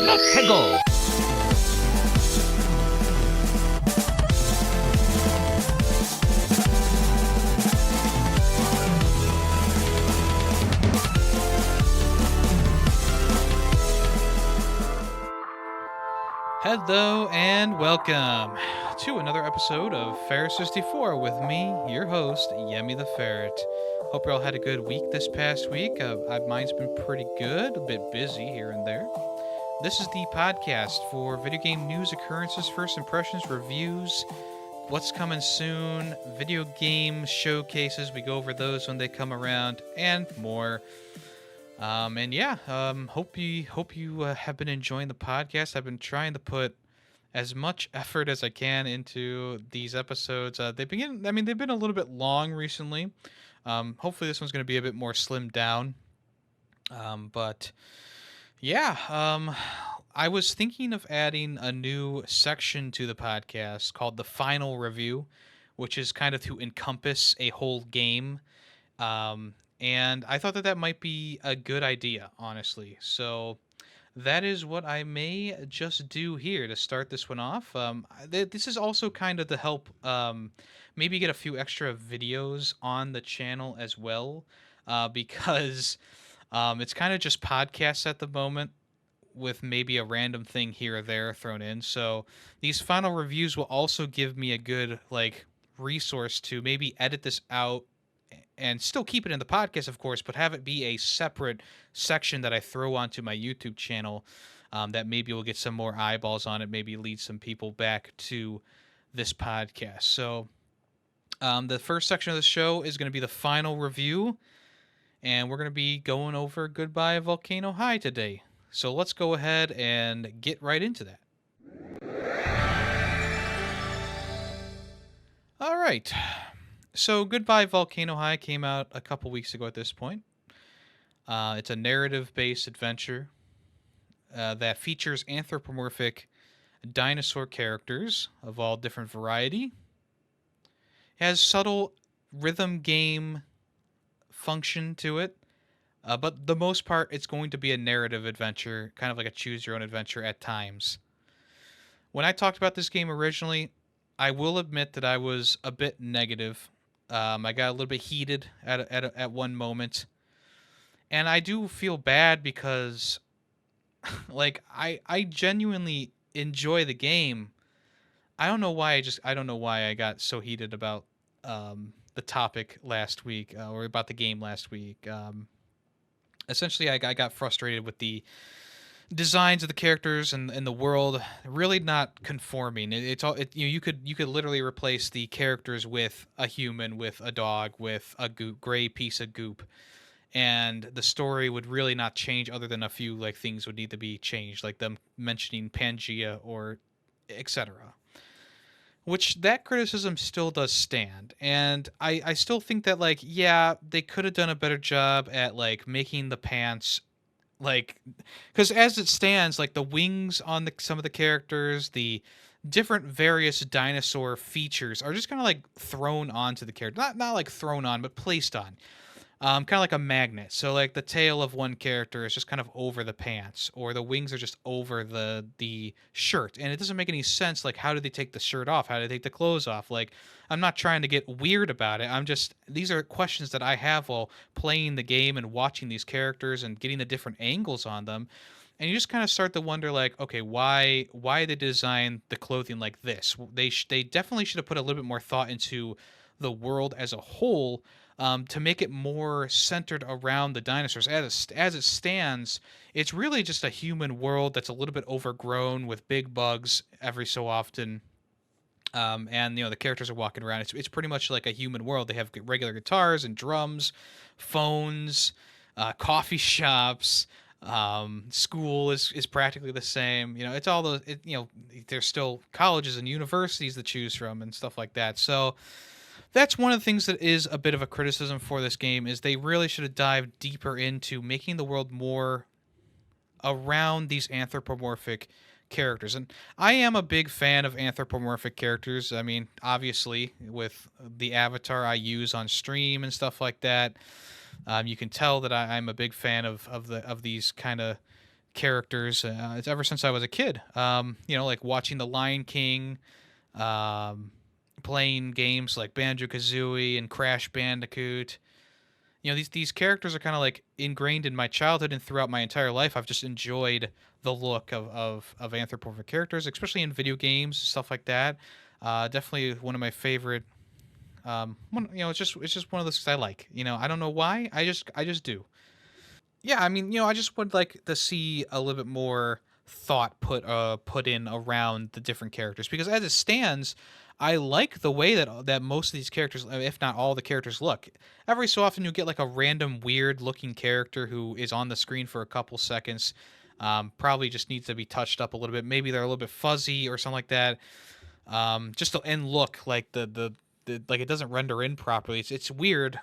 Let's go! Hello and welcome to another episode of Ferret 64 with me, your host, Yemmy the Ferret. Hope you all had a good week this past week. Mine's been pretty good, a bit busy here and there. This is the podcast for video game news, occurrences, first impressions, reviews, what's coming soon, video game showcases. We go over those when they come around, and more. Hope you have been enjoying the podcast. I've been trying to put as much effort as I can into these episodes. They've been a little bit long recently. Hopefully this one's going to be a bit more slimmed down. But yeah, I was thinking of adding a new section to the podcast called the Final Review, which is kind of to encompass a whole game. And I thought that might be a good idea, honestly. So that is what I may just do here to start this one off. This is also kind of to help maybe get a few extra videos on the channel as well, because it's kind of just podcasts at the moment with maybe a random thing here or there thrown in. So these final reviews will also give me a good resource to maybe edit this out and still keep it in the podcast, of course, but have it be a separate section that I throw onto my YouTube channel that maybe will get some more eyeballs on it, maybe lead some people back to this podcast. So the first section of the show is going to be the final review, and we're going to be going over Goodbye Volcano High today. So let's go ahead and get right into that. All right. So, Goodbye Volcano High came out a couple weeks ago at this point. It's a narrative-based adventure that features anthropomorphic dinosaur characters of all different variety. It has subtle rhythm game function to it, but the most part, it's going to be a narrative adventure, kind of like a choose-your-own-adventure at times. When I talked about this game originally, I will admit that I was a bit negative. I got a little bit heated at one moment, and I do feel bad because, I genuinely enjoy the game. I don't know why I got so heated about the topic last week or about the game last week. Essentially, I got frustrated with the designs of the characters and the world really not conforming. You could literally replace the characters with a human, with a dog, with a gray piece of goop, and the story would really not change other than a few things would need to be changed, like them mentioning Pangea or etc. Which that criticism still does stand, and I still think that they could have done a better job at making the pants because as it stands, the wings on some of the characters, the different various dinosaur features are just kind of thrown onto the character, not thrown on, but placed on, kind of like a magnet. So the tail of one character is just kind of over the pants, or the wings are just over the shirt, and it doesn't make any sense. How did they take the shirt off? How did they take the clothes off? I'm not trying to get weird about it. These are questions that I have while playing the game and watching these characters and getting the different angles on them. And you just kind of start to wonder, okay, why they designed the clothing like this? They definitely should have put a little bit more thought into the world as a whole, to make it more centered around the dinosaurs. As it stands, it's really just a human world that's a little bit overgrown with big bugs every so often. And the characters are walking around. It's pretty much like a human world. They have regular guitars and drums, phones, coffee shops. School is practically the same. It's all those. There's still colleges and universities to choose from and stuff like that. So that's one of the things that is a bit of a criticism for this game, is they really should have dived deeper into making the world more around these anthropomorphic characters. And I am a big fan of anthropomorphic characters. I mean, obviously, with the avatar I use on stream and stuff like that, you can tell that I'm a big fan of these kind of characters. It's ever since I was a kid. Like watching The Lion King, um, playing games like Banjo Kazooie and Crash Bandicoot. These characters are kind of like ingrained in my childhood and throughout my entire life. I've just enjoyed the look of anthropomorphic characters, especially in video games, stuff like that. Definitely one of my favorite. It's just one of those things I like. I don't know why. I just do. Yeah, I mean, I just would like to see a little bit more thought put in around the different characters, because as it stands, I like the way that most of these characters, if not all the characters, look. Every so often you get like a random weird looking character who is on the screen for a couple seconds. Probably just needs to be touched up a little bit. Maybe they're a little bit fuzzy or something like that. Just to and look like the like it doesn't render in properly. It's weird.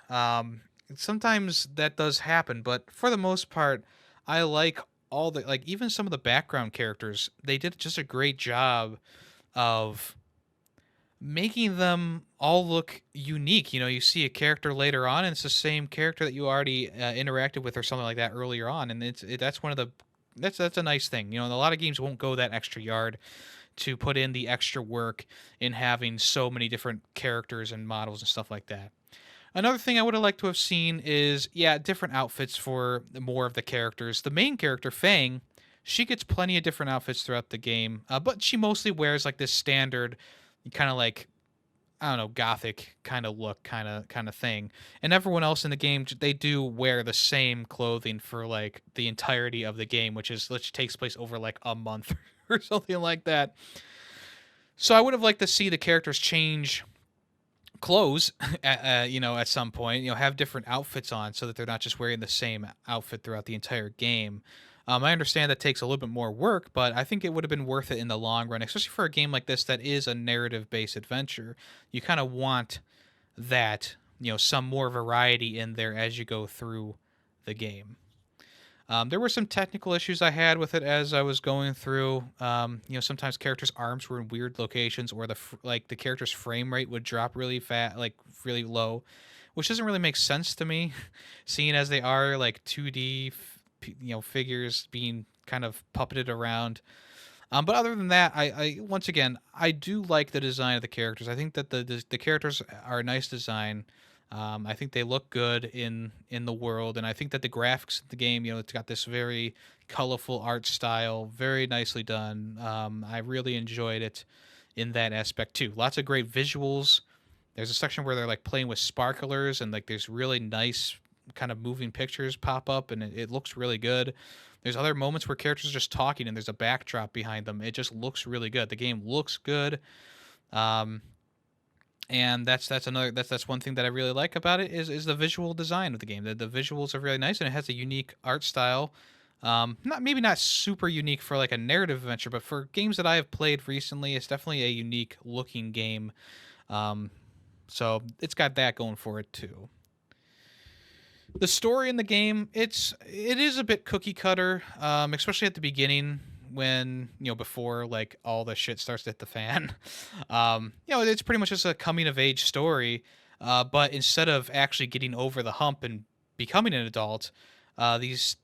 Sometimes that does happen, but for the most part, I like all the like even some of the background characters. They did just a great job of making them all look unique. You see a character later on, and it's the same character that you already interacted with or something like that earlier on, and that's one of the that's a nice thing. A lot of games won't go that extra yard to put in the extra work in having so many different characters and models and stuff like that. Another thing I would have liked to have seen is, yeah, different outfits for more of the characters. The main character, Fang, she gets plenty of different outfits throughout the game, but she mostly wears like this standard, kind of like, I don't know, gothic kind of look, kind of thing. And everyone else in the game, they do wear the same clothing for like the entirety of the game, which takes place over like a month or something like that. So I would have liked to see the characters change clothes at some point, have different outfits on so that they're not just wearing the same outfit throughout the entire game. I understand that takes a little bit more work, but I think it would have been worth it in the long run, especially for a game like this that is a narrative based adventure. You kind of want that, some more variety in there as you go through the game. There were some technical issues I had with it as I was going through. Sometimes characters' arms were in weird locations, or the character's frame rate would drop really fast, like really low, which doesn't really make sense to me, seeing as they are like 2D, figures being kind of puppeted around. But other than that, I once again I do like the design of the characters. I think that the characters are a nice design. I think they look good in the world, and I think that the graphics of the game, it's got this very colorful art style, very nicely done. I really enjoyed it in that aspect too. Lots of great visuals. There's a section where they're like playing with sparklers, and like there's really nice kind of moving pictures pop up, and it looks really good. There's other moments where characters are just talking and there's a backdrop behind them. It just looks really good. The game looks good. Um, and that's one thing that I really like about it is the visual design of the game. The visuals are really nice, and it has a unique art style. Not super unique for like a narrative adventure, but for games that I have played recently, it's definitely a unique looking game. Um, so it's got that going for it too. The story in the game, it is a bit cookie cutter, especially at the beginning when before like all the shit starts to hit the fan. It's pretty much just a coming of age story, but instead of actually getting over the hump and becoming an adult, these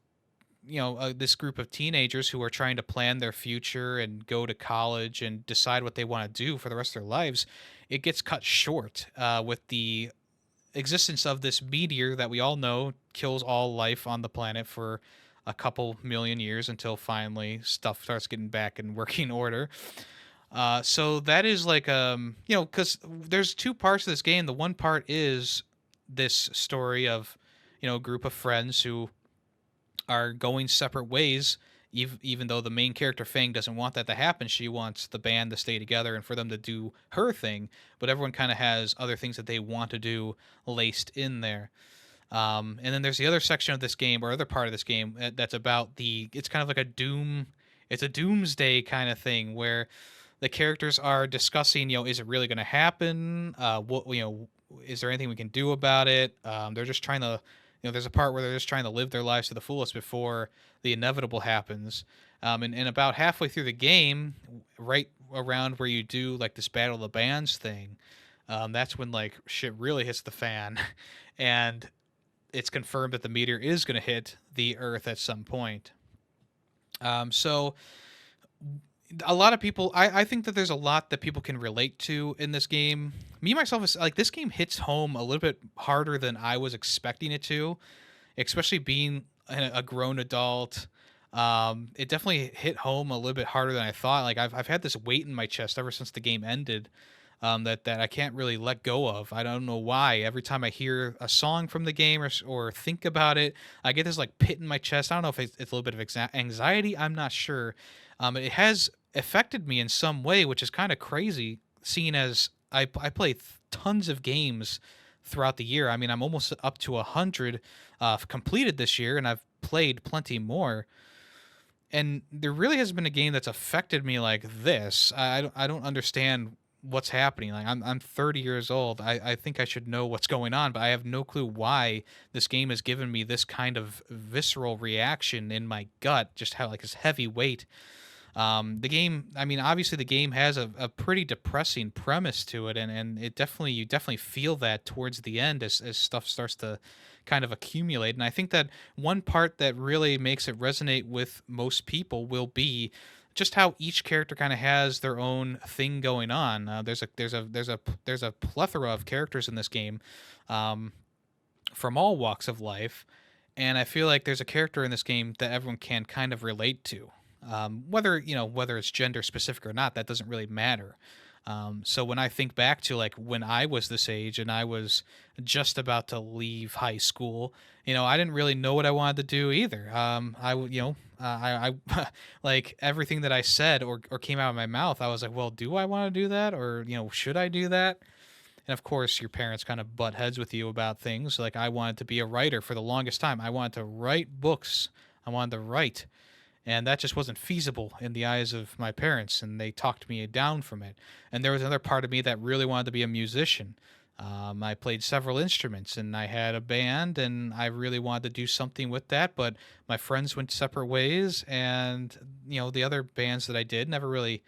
this group of teenagers who are trying to plan their future and go to college and decide what they want to do for the rest of their lives, it gets cut short with the existence of this meteor that we all know kills all life on the planet for a couple million years until finally stuff starts getting back in working order. So that is like because there's two parts of this game. The one part is this story of a group of friends who are going separate ways. Even though the main character Fang doesn't want that to happen, she wants the band to stay together and for them to do her thing. But everyone kind of has other things that they want to do laced in there. And then there's the other section of this game, or other part of this game, that's about it's kind of like it's a doomsday kind of thing where the characters are discussing, is it really going to happen? Is there anything we can do about it? They're just trying to, there's a part where they're just trying to live their lives to the fullest before the inevitable happens. And about halfway through the game, right around where you do like this Battle of the Bands thing, that's when like shit really hits the fan. And it's confirmed that the meteor is going to hit the Earth at some point. So a lot of people, I think that there's a lot that people can relate to in this game. Me myself is like, this game hits home a little bit harder than I was expecting it to, especially being a grown adult. It definitely hit home a little bit harder than I thought. Like I've had this weight in my chest ever since the game ended, that I can't really let go of. I don't know why. Every time I hear a song from the game or think about it, I get this like pit in my chest. I don't know if it's a little bit of anxiety. I'm not sure. It has affected me in some way, which is kind of crazy, seeing as I play tons of games throughout the year. I mean, I'm almost up to 100 completed this year, and I've played plenty more. And there really hasn't been a game that's affected me like this. I don't understand what's happening. Like I'm 30 years old. I think I should know what's going on, but I have no clue why this game has given me this kind of visceral reaction in my gut. Just how like this heavy weight. The game, I mean, obviously the game has a pretty depressing premise to it, and it definitely, you definitely feel that towards the end as stuff starts to kind of accumulate. And I think that one part that really makes it resonate with most people will be just how each character kind of has their own thing going on. There's a plethora of characters in this game, um, from all walks of life, and I feel like there's a character in this game that everyone can kind of relate to. Whether whether it's gender specific or not, that doesn't really matter. So when I think back to like when I was this age and I was just about to leave high school, I didn't really know what I wanted to do either. I would, I like everything that I said or came out of my mouth, I was like, well, do I want to do that, or should I do that? And of course, your parents kind of butt heads with you about things. Like I wanted to be a writer for the longest time. I wanted to write books. I wanted to write, and that just wasn't feasible in the eyes of my parents, and they talked me down from it. And there was another part of me that really wanted to be a musician. I played several instruments and I had a band, and I really wanted to do something with that, but my friends went separate ways, and the other bands that I did never really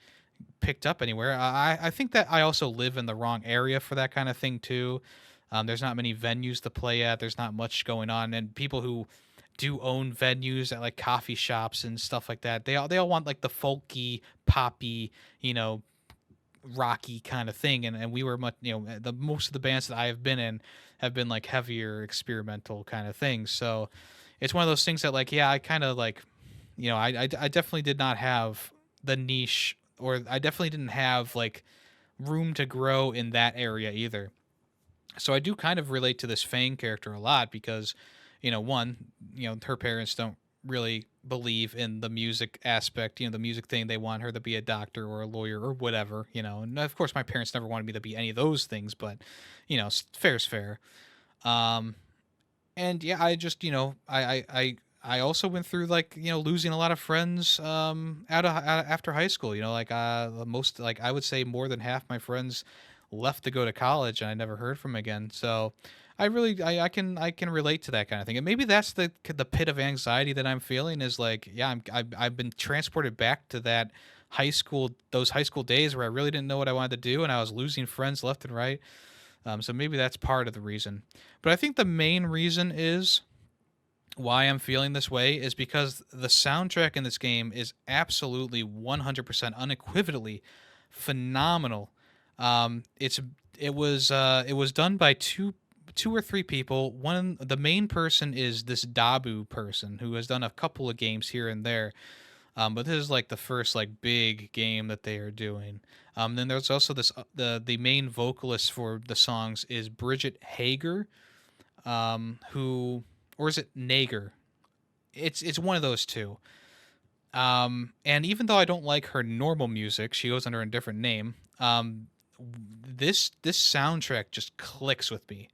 picked up anywhere. I think that I also live in the wrong area for that kind of thing too. There's not many venues to play at. There's not much going on, and people who do own venues at like coffee shops and stuff like that, they all want like the folky, poppy, you know, rocky kind of thing. And we were much, the most of the bands that I have been in have been like heavier experimental kind of things. So it's one of those things that like, yeah, I kind of like, I definitely did not have the niche, or I definitely didn't have like room to grow in that area either. So I do kind of relate to this Fang character a lot because, one, her parents don't really believe in the music aspect, the music thing. They want her to be a doctor or a lawyer or whatever, and of course my parents never wanted me to be any of those things, but fair's fair. Um, and yeah, I just I also went through like losing a lot of friends out after high school. Like most, like I would say more than half my friends left to go to college, and I never heard from 'em again. So I really I can relate to that kind of thing, and maybe that's the pit of anxiety that I'm feeling is like, yeah, I've been transported back to that those high school days where I really didn't know what I wanted to do, and I was losing friends left and right. So maybe that's part of the reason. But I think the main reason is why I'm feeling this way is because the soundtrack in this game is absolutely 100% unequivocally phenomenal. It was done by two or three people. One, the main person is this Dabu person who has done a couple of games here and there. But this is like the first like big game that they are doing. Then there's also this the main vocalist for the songs is Bridget Hager, who, or is it Nager? It's one of those two. And even though I don't like her normal music, she goes under a different name. This soundtrack just clicks with me.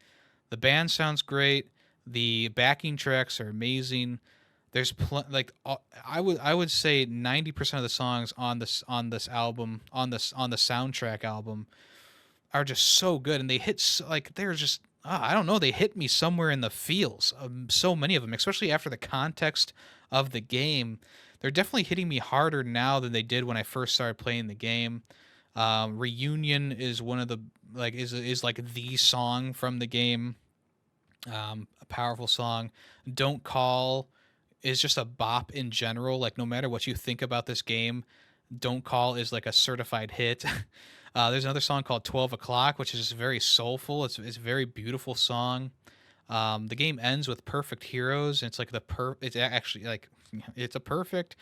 The band sounds great. The backing tracks are amazing. There's like I would say 90% of the songs on this album, on the soundtrack album, are just so good, and they hit like they're just, I don't know, they hit me somewhere in the feels. So many of them, especially after the context of the game, they're definitely hitting me harder now than they did when I first started playing the game. Reunion is one of the, like, is like the song from the game. A powerful song. Don't Call is just a bop in general. Like no matter what you think about this game, Don't Call is like a certified hit. There's another song called 12 O'Clock, which is very soulful. It's a very beautiful song. The game ends with Perfect Heroes. And it's like it's actually like it's a perfect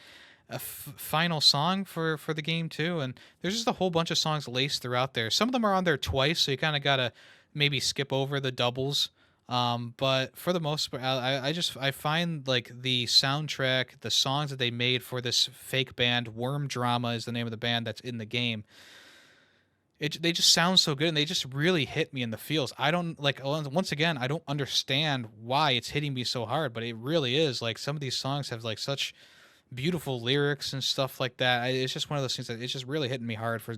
final song for the game too. And there's just a whole bunch of songs laced throughout there. Some of them are on there twice, so you kind of gotta maybe skip over the doubles. But for the most part, I find like the soundtrack, the songs that they made for this fake band, Worm Drama is the name of the band that's in the game. They just sound so good, and they just really hit me in the feels. I don't like once again, I don't understand why it's hitting me so hard, but it really is. Like some of these songs have like such beautiful lyrics and stuff like that. It's just one of those things that it's just really hitting me hard for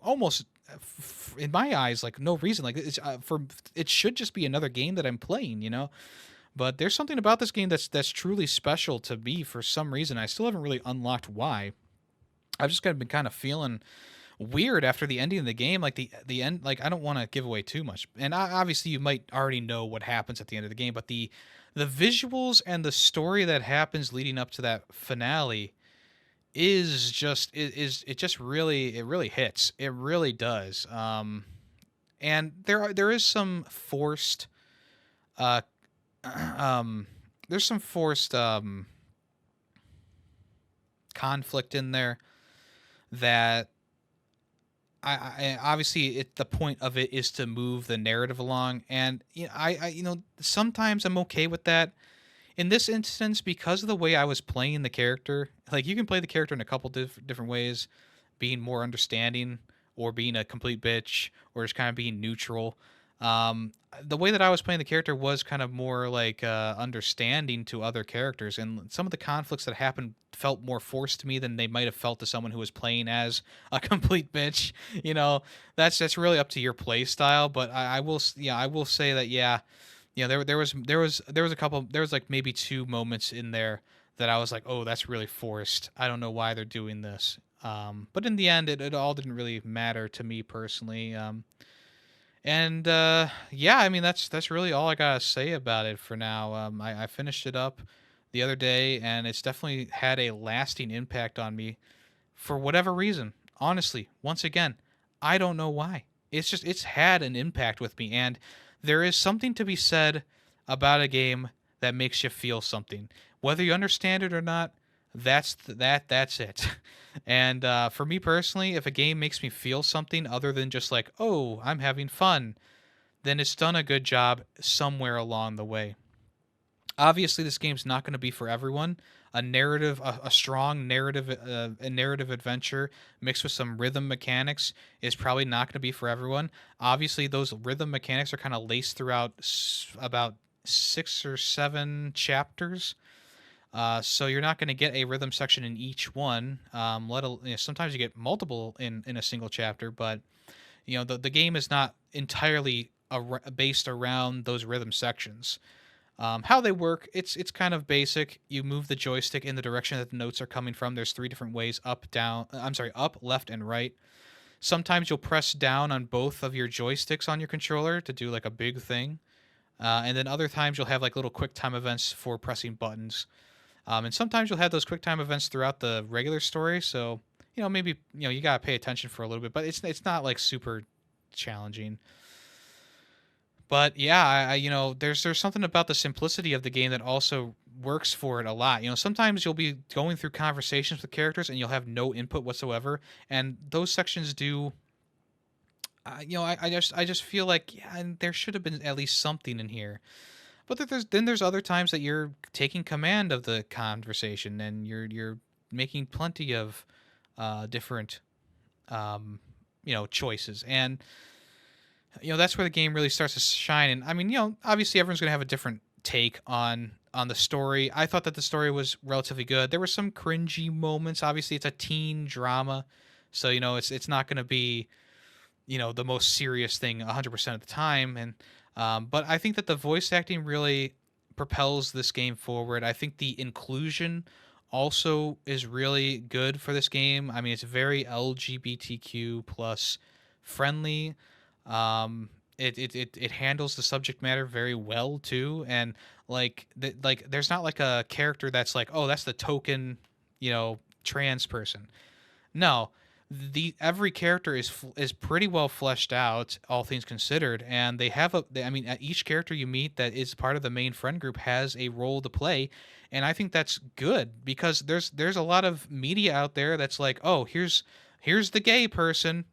almost in my eyes like no reason. Like it's for it should just be another game that I'm playing, you know. But there's something about this game that's truly special to me for some reason. I still haven't really unlocked why. I've just kind of been kind of feeling weird after the ending of the game. Like the end, like I don't want to give away too much, and obviously you might already know what happens at the end of the game, but the visuals and the story that happens leading up to that finale is just it just really it really hits. It really does. And there is some forced uh um there's some forced conflict in there that I obviously the point of it is to move the narrative along, and sometimes I'm okay with that. In this instance, because of the way I was playing the character, like you can play the character in a couple different ways, being more understanding or being a complete bitch or just kind of being neutral. The way that I was playing the character was kind of more like understanding to other characters, and some of the conflicts that happened felt more forced to me than they might have felt to someone who was playing as a complete bitch. You know, that's really up to your play style. But I will say that there was a couple there was like maybe two moments in there that I was like, oh, that's really forced. I don't know why they're doing this. But in the end, it all didn't really matter to me personally. And yeah, I mean that's really all I gotta say about it for now. I finished it up the other day, and it's definitely had a lasting impact on me for whatever reason. Honestly, once again, I don't know why. It's had an impact with me, and there is something to be said about a game that makes you feel something, whether you understand it or not. That's it. And for me personally, if a game makes me feel something other than just like, oh, I'm having fun, then it's done a good job somewhere along the way. Obviously, this game's not going to be for everyone. A strong narrative, a narrative adventure mixed with some rhythm mechanics is probably not going to be for everyone. Obviously, those rhythm mechanics are kind of laced throughout about 6 or 7 chapters. So you're not going to get a rhythm section in each one. Sometimes you get multiple in a single chapter, but the game is not entirely based around those rhythm sections. How they work, it's kind of basic. You move the joystick in the direction that the notes are coming from. There's three different ways: up, down. I'm sorry, up, left, and right. Sometimes you'll press down on both of your joysticks on your controller to do like a big thing, and then other times you'll have like little quick time events for pressing buttons. And sometimes you'll have those quick time events throughout the regular story. So maybe you gotta pay attention for a little bit, but it's not like super challenging. But yeah, there's something about the simplicity of the game that also works for it a lot. Sometimes you'll be going through conversations with characters and you'll have no input whatsoever, and those sections do. I just feel like yeah, and there should have been at least something in here. But there's other times that you're taking command of the conversation and you're making plenty of different choices, and that's where the game really starts to shine. And I mean, obviously everyone's going to have a different take on the story. I thought that the story was relatively good. There were some cringy moments. Obviously it's a teen drama, so it's not going to be the most serious thing 100% of the time. And but I think that the voice acting really propels this game forward. I think the inclusion also is really good for this game. I mean, it's very LGBTQ plus friendly. Um, It handles the subject matter very well too, and like there's not like a character that's like, oh, that's the token, trans person. No, the every character is pretty well fleshed out, all things considered, and they have I mean, each character you meet that is part of the main friend group has a role to play, and I think that's good because there's a lot of media out there that's like, oh, here's the gay person,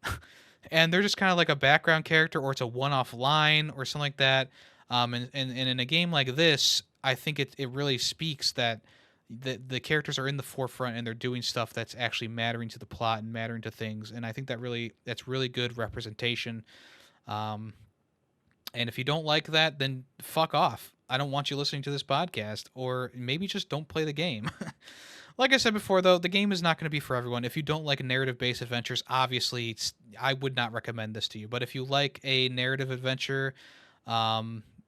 and they're just kind of like a background character, or it's a one-off line or something like that. And in a game like this, I think it really speaks that the characters are in the forefront and they're doing stuff that's actually mattering to the plot and mattering to things. And I think that's really good representation. Um, and if you don't like that, then fuck off. I don't want you listening to this podcast, or maybe just don't play the game. Like I said before, though, the game is not going to be for everyone. If you don't like narrative-based adventures, obviously, I would not recommend this to you. But if you like a narrative adventure,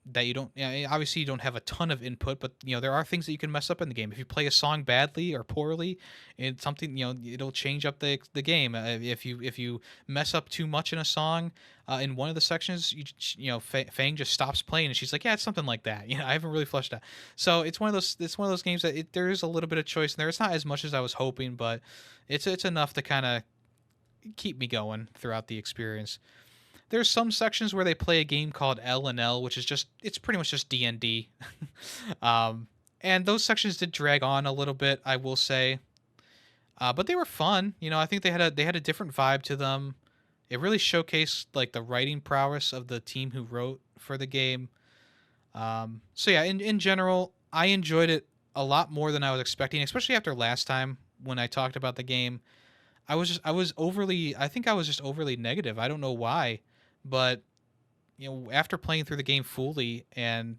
that you don't, obviously you don't have a ton of input, but there are things that you can mess up in the game. If you play a song badly or poorly, it's something, it'll change up the game. If you mess up too much in a song, in one of the sections, Fang just stops playing and she's like, yeah, it's something like that. I haven't really fleshed out. So it's one of those games that there is a little bit of choice in there. It's not as much as I was hoping, but it's enough to kind of keep me going throughout the experience. There's some sections where they play a game called L and L, which is it's pretty much just D&D. um, and those sections did drag on a little bit, I will say. But they were fun. I think they had a different vibe to them. It really showcased like the writing prowess of the team who wrote for the game. So yeah, in general, I enjoyed it a lot more than I was expecting, especially after last time when I talked about the game. I think I was just overly negative. I don't know why, but after playing through the game fully, and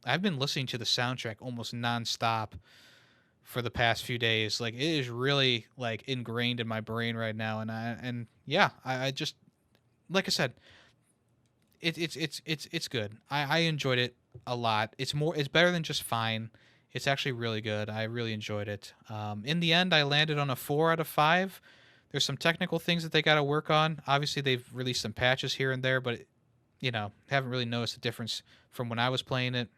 I've been listening to the soundtrack almost nonstop for the past few days. Like, it is really like ingrained in my brain right now, and yeah, I just, like I said, it's good. I enjoyed it a lot. It's better than just fine. It's actually really good. I really enjoyed it. In the end, I landed on a 4 out of 5. There's some technical things that they got to work on. Obviously, they've released some patches here and there, but haven't really noticed a difference from when I was playing it.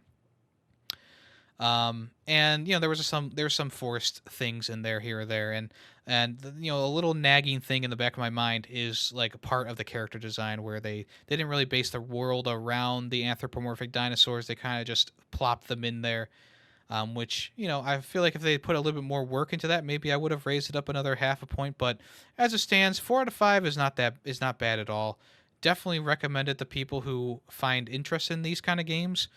And there were some forced things in there here or there, and a little nagging thing in the back of my mind is like a part of the character design where they didn't really base the world around the anthropomorphic dinosaurs. They kind of just plopped them in there, which I feel like if they put a little bit more work into that, maybe I would have raised it up another half a point. But as it stands, 4 out of 5 is not bad at all. Definitely recommend it to people who find interest in these kind of games.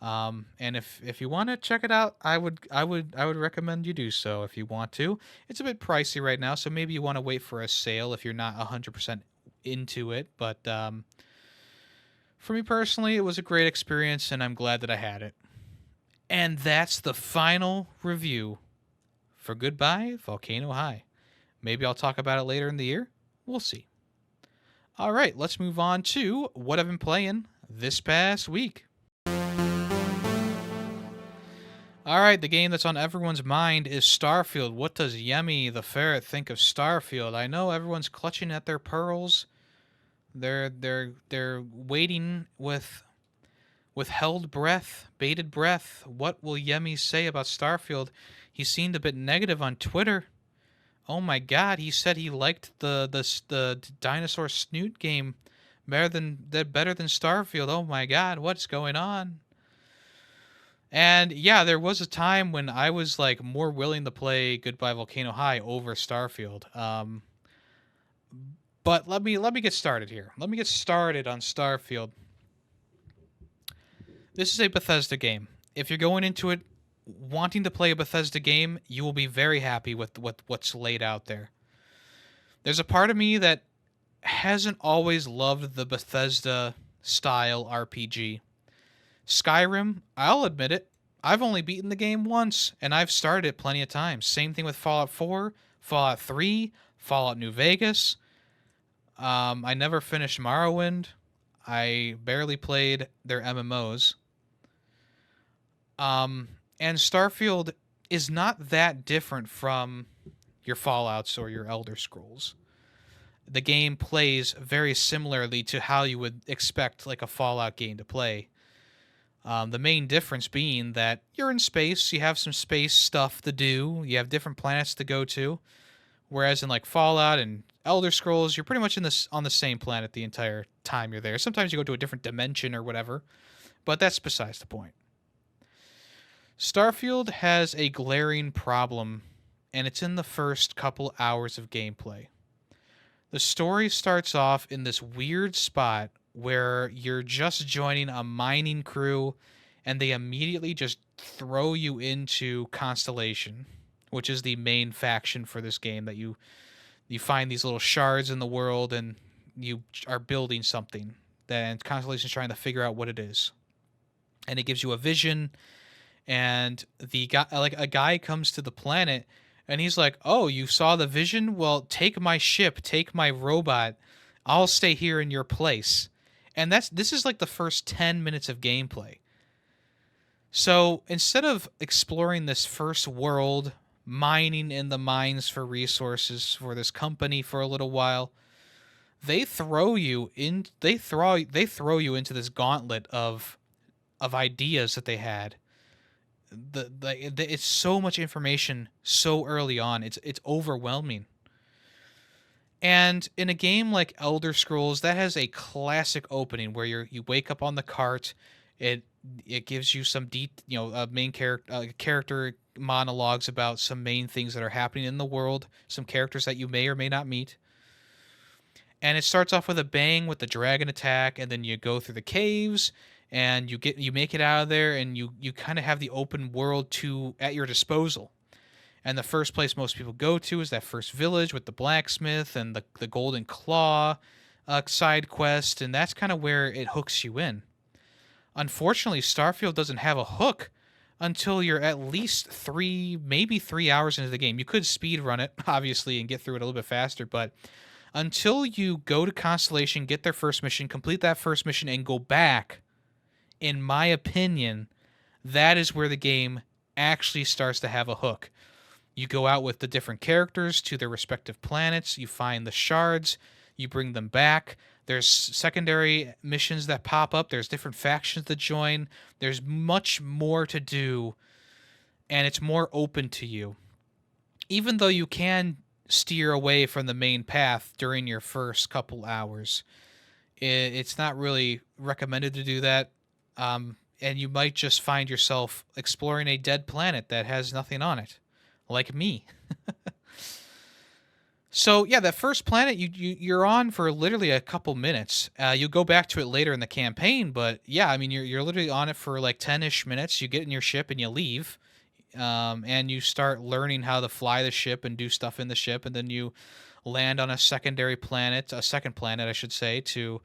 And if you want to check it out, I would recommend you do so if you want to. It's a bit pricey right now, so maybe you want to wait for a sale if you're not 100% into it. But for me personally, it was a great experience, and I'm glad that I had it. And that's the final review for Goodbye Volcano High. Maybe I'll talk about it later in the year. We'll see. All right, let's move on to what I've been playing this past week. All right, the game that's on everyone's mind is Starfield. What does Yemmy the ferret think of Starfield? I know everyone's clutching at their pearls. They're waiting with held breath, bated breath. What will Yemmy say about Starfield? He seemed a bit negative on Twitter. Oh my God, he said he liked the dinosaur snoot game better than Starfield. Oh my God, what's going on? And yeah, there was a time when I was like more willing to play Goodbye Volcano High over Starfield. But let me get started here. Let me get started on Starfield. This is a Bethesda game. If you're going into it wanting to play a Bethesda game, you will be very happy with what's laid out there. There's a part of me that hasn't always loved the Bethesda style RPG. Skyrim, I'll admit it, I've only beaten the game once, and I've started it plenty of times. Same thing with Fallout 4, Fallout 3, Fallout New Vegas. I never finished Morrowind. I barely played their MMOs. And Starfield is not that different from your Fallouts or your Elder Scrolls. the game plays very similarly to how you would expect like a Fallout game to play. The main difference being that you're in space, you have some space stuff to do, you have different planets to go to. Whereas in like Fallout and Elder Scrolls, you're pretty much in this on the same planet the entire time you're there. Sometimes you go to a different dimension or whatever, but that's besides the point. Starfield has a glaring problem, and it's in the first couple hours of gameplay. The story starts off in this weird spot where you're just joining a mining crew, and they immediately just throw you into Constellation, which is the main faction for this game. That you find these little shards in the world, and you are building something. Then Constellation's trying to figure out what it is, and it gives you a vision. And the guy, like a guy, comes to the planet, and he's like, "Oh, you saw the vision? Well, take my ship, take my robot. I'll stay here in your place." And this is like the first 10 minutes of gameplay. So instead of exploring this first world, mining in the mines for resources for this company for a little while, they throw you into this gauntlet of ideas that they had. It's so much information so early on. It's overwhelming. And in a game like Elder Scrolls, that has a classic opening where you wake up on the cart. It gives you some main character monologues about some main things that are happening in the world, some characters that you may or may not meet. And it starts off with a bang with the dragon attack, and then you go through the caves, and you make it out of there, and you kind of have the open world at your disposal. And the first place most people go to is that first village with the blacksmith and the golden claw side quest, and that's kind of where it hooks you in. Unfortunately, Starfield doesn't have a hook until you're at least maybe 3 hours into the game. You could speed run it, obviously, and get through it a little bit faster, but until you go to Constellation, get their first mission, complete that first mission, and go back, in my opinion, that is where the game actually starts to have a hook. You go out with the different characters to their respective planets, you find the shards, you bring them back. There's secondary missions that pop up, there's different factions to join, there's much more to do, and it's more open to you. Even though you can steer away from the main path during your first couple hours, it's not really recommended to do that. And you might just find yourself exploring a dead planet that has nothing on it, like me. So yeah, that first planet you're on for literally a couple minutes. You go back to it later in the campaign, but yeah, I mean you're literally on it for like 10-ish minutes. You get in your ship and you leave, and you start learning how to fly the ship and do stuff in the ship, and then you land on a second planet, I should say, to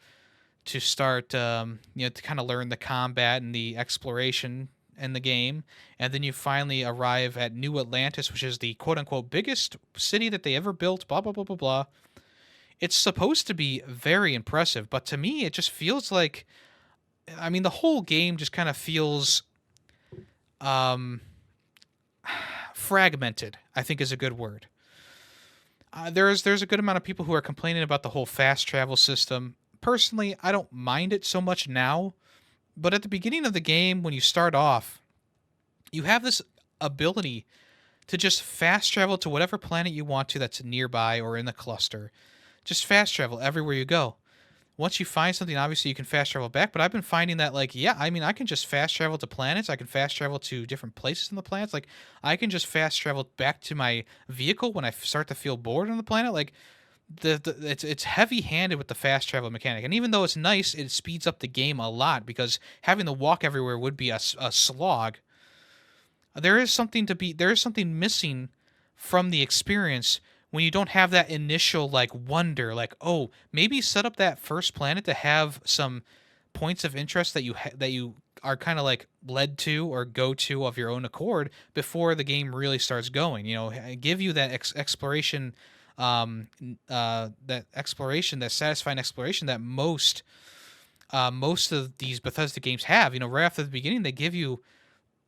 start to kind of learn the combat and the exploration in the game. And then you finally arrive at New Atlantis, which is the quote-unquote biggest city that they ever built, blah blah blah blah blah. It's supposed to be very impressive, but to me it just feels like, I mean, the whole game just kind of feels um fragmented, I think is a good word. There's a good amount of people who are complaining about the whole fast travel system. Personally, I don't mind it so much now, but at the beginning of the game, when you start off, you have this ability to just fast travel to whatever planet you want to that's nearby or in the cluster. Just fast travel everywhere you go. Once you find something, obviously you can fast travel back, but I've been finding that, like, yeah, I mean, I can just fast travel to planets. I can fast travel to different places on the planets. Like, I can just fast travel back to my vehicle when I start to feel bored on the planet. Like, it's heavy-handed with the fast travel mechanic, and even though it's nice, it speeds up the game a lot because having to walk everywhere would be a slog. There is something missing from the experience when you don't have that initial like wonder, like, oh, maybe set up that first planet to have some points of interest that you are kind of like led to or go to of your own accord before the game really starts going. Give you that exploration, that satisfying exploration that most of these Bethesda games have. Right after the beginning, they give you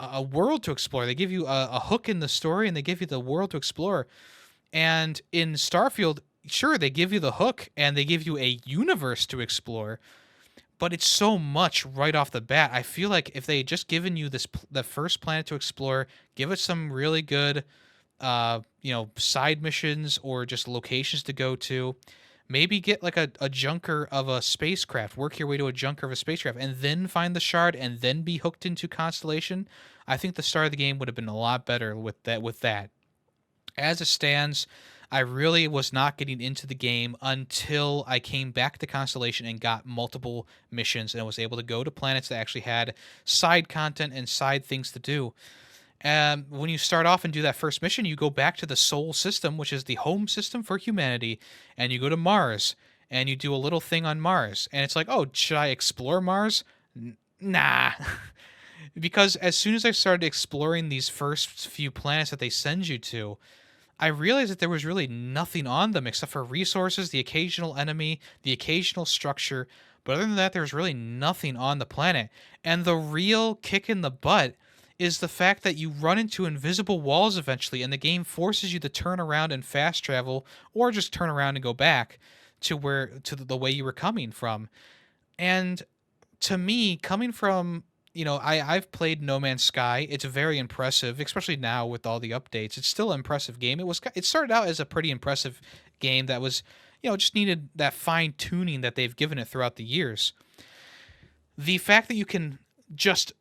a world to explore. They give you a hook in the story, and they give you the world to explore. And in Starfield, sure, they give you the hook and they give you a universe to explore, but it's so much right off the bat. I feel like if they had just given you the first planet to explore, give it some really good side missions or just locations to go to. Maybe get like a junker of a spacecraft, work your way to a junker of a spacecraft, and then find the shard and then be hooked into Constellation. I think the start of the game would have been a lot better with that. As it stands, I really was not getting into the game until I came back to Constellation and got multiple missions and was able to go to planets that actually had side content and side things to do. When you start off and do that first mission, you go back to the Sol system, which is the home system for humanity, and you go to Mars and you do a little thing on Mars. And it's like, oh, should I explore Mars? Nah. Because as soon as I started exploring these first few planets that they send you to, I realized that there was really nothing on them except for resources, the occasional enemy, the occasional structure. But other than that, there's really nothing on the planet. And the real kick in the butt is the fact that you run into invisible walls eventually, and the game forces you to turn around and fast travel, or just turn around and go back to the way you were coming from. And to me, coming from I've played No Man's Sky. It's very impressive, especially now with all the updates. It's still an impressive game. It started out as a pretty impressive game that was, just needed that fine tuning that they've given it throughout the years. The fact that you can just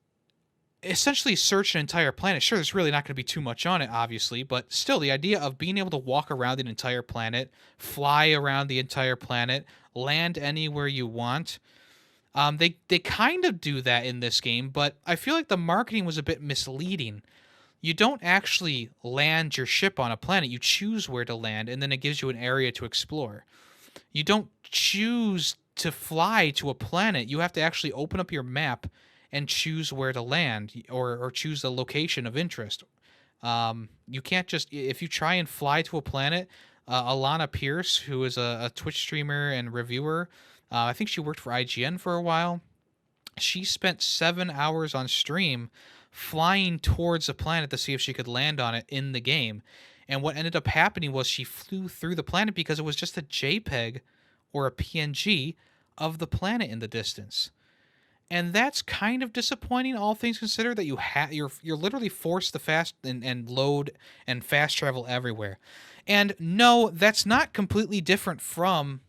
essentially search an entire planet. Sure, there's really not going to be too much on it, obviously, but still, the idea of being able to walk around an entire planet, fly around the entire planet, land anywhere you want. They kind of do that in this game, but I feel like the marketing was a bit misleading. You don't actually land your ship on a planet. You choose where to land, and then it gives you an area to explore. You don't choose to fly to a planet. You have to actually open up your map and choose where to land, or choose a location of interest. You can't just, if you try and fly to a planet, Alana Pierce, who is a Twitch streamer and reviewer, I think she worked for IGN for a while. She spent 7 hours on stream flying towards a planet to see if she could land on it in the game. And what ended up happening was she flew through the planet because it was just a JPEG or a PNG of the planet in the distance. And that's kind of disappointing, all things considered, that you're literally forced to fast and load and fast travel everywhere. And no, that's not completely different from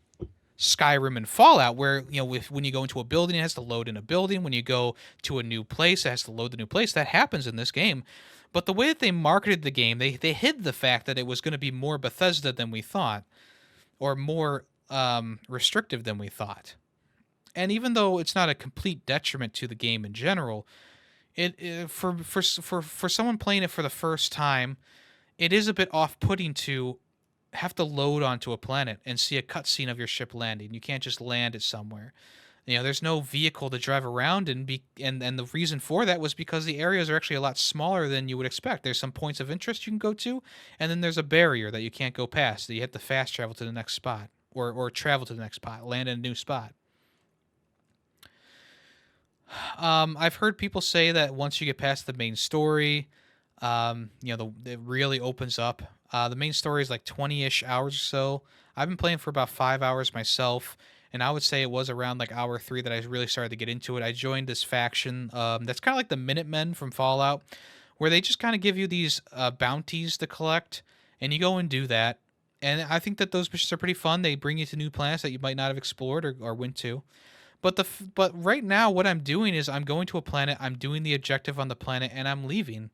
Skyrim and Fallout, where when you go into a building, it has to load in a building. When you go to a new place, it has to load the new place. That happens in this game. But the way that they marketed the game, they hid the fact that it was going to be more Bethesda than we thought, or more restrictive than we thought. And even though it's not a complete detriment to the game in general, for someone playing it for the first time, it is a bit off-putting to have to load onto a planet and see a cutscene of your ship landing. You can't just land it somewhere. There's no vehicle to drive around and the reason for that was because the areas are actually a lot smaller than you would expect. There's some points of interest you can go to, and then there's a barrier that you can't go past. That you have to fast travel to the next spot, or travel to the next spot, land in a new spot. I've heard people say that once you get past the main story, it really opens up. The main story is like 20-ish hours or so. I've been playing for about 5 hours myself, and I would say it was around like hour 3 that I really started to get into it. I joined this faction that's kind of like the Minutemen from Fallout, where they just kind of give you these bounties to collect, and you go and do that. And I think that those missions are pretty fun. They bring you to new planets that you might not have explored or went to. But right now, what I'm doing is I'm going to a planet, I'm doing the objective on the planet, and I'm leaving.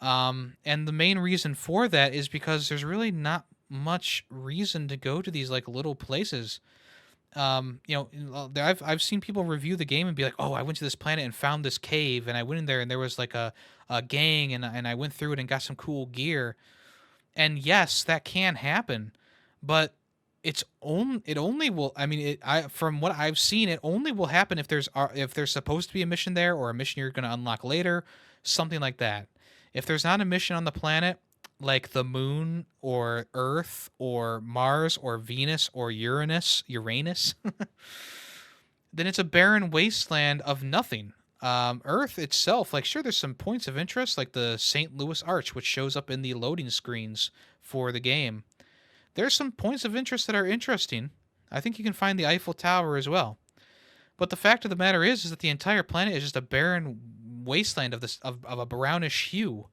And the main reason for that is because there's really not much reason to go to these like little places. I've seen people review the game and be like, "Oh, I went to this planet and found this cave, and I went in there and there was like a gang, and I went through it and got some cool gear." And yes, that can happen, but it only will. I mean, from what I've seen, it only will happen if there's supposed to be a mission there, or a mission you're going to unlock later, something like that. If there's not a mission on the planet, like the moon or Earth or Mars or Venus or Uranus, then it's a barren wasteland of nothing. Earth itself, like, sure, there's some points of interest, like the St. Louis Arch, which shows up in the loading screens for the game. There's some points of interest that are interesting. I think you can find the Eiffel Tower as well. But the fact of the matter is that the entire planet is just a barren wasteland of a brownish hue,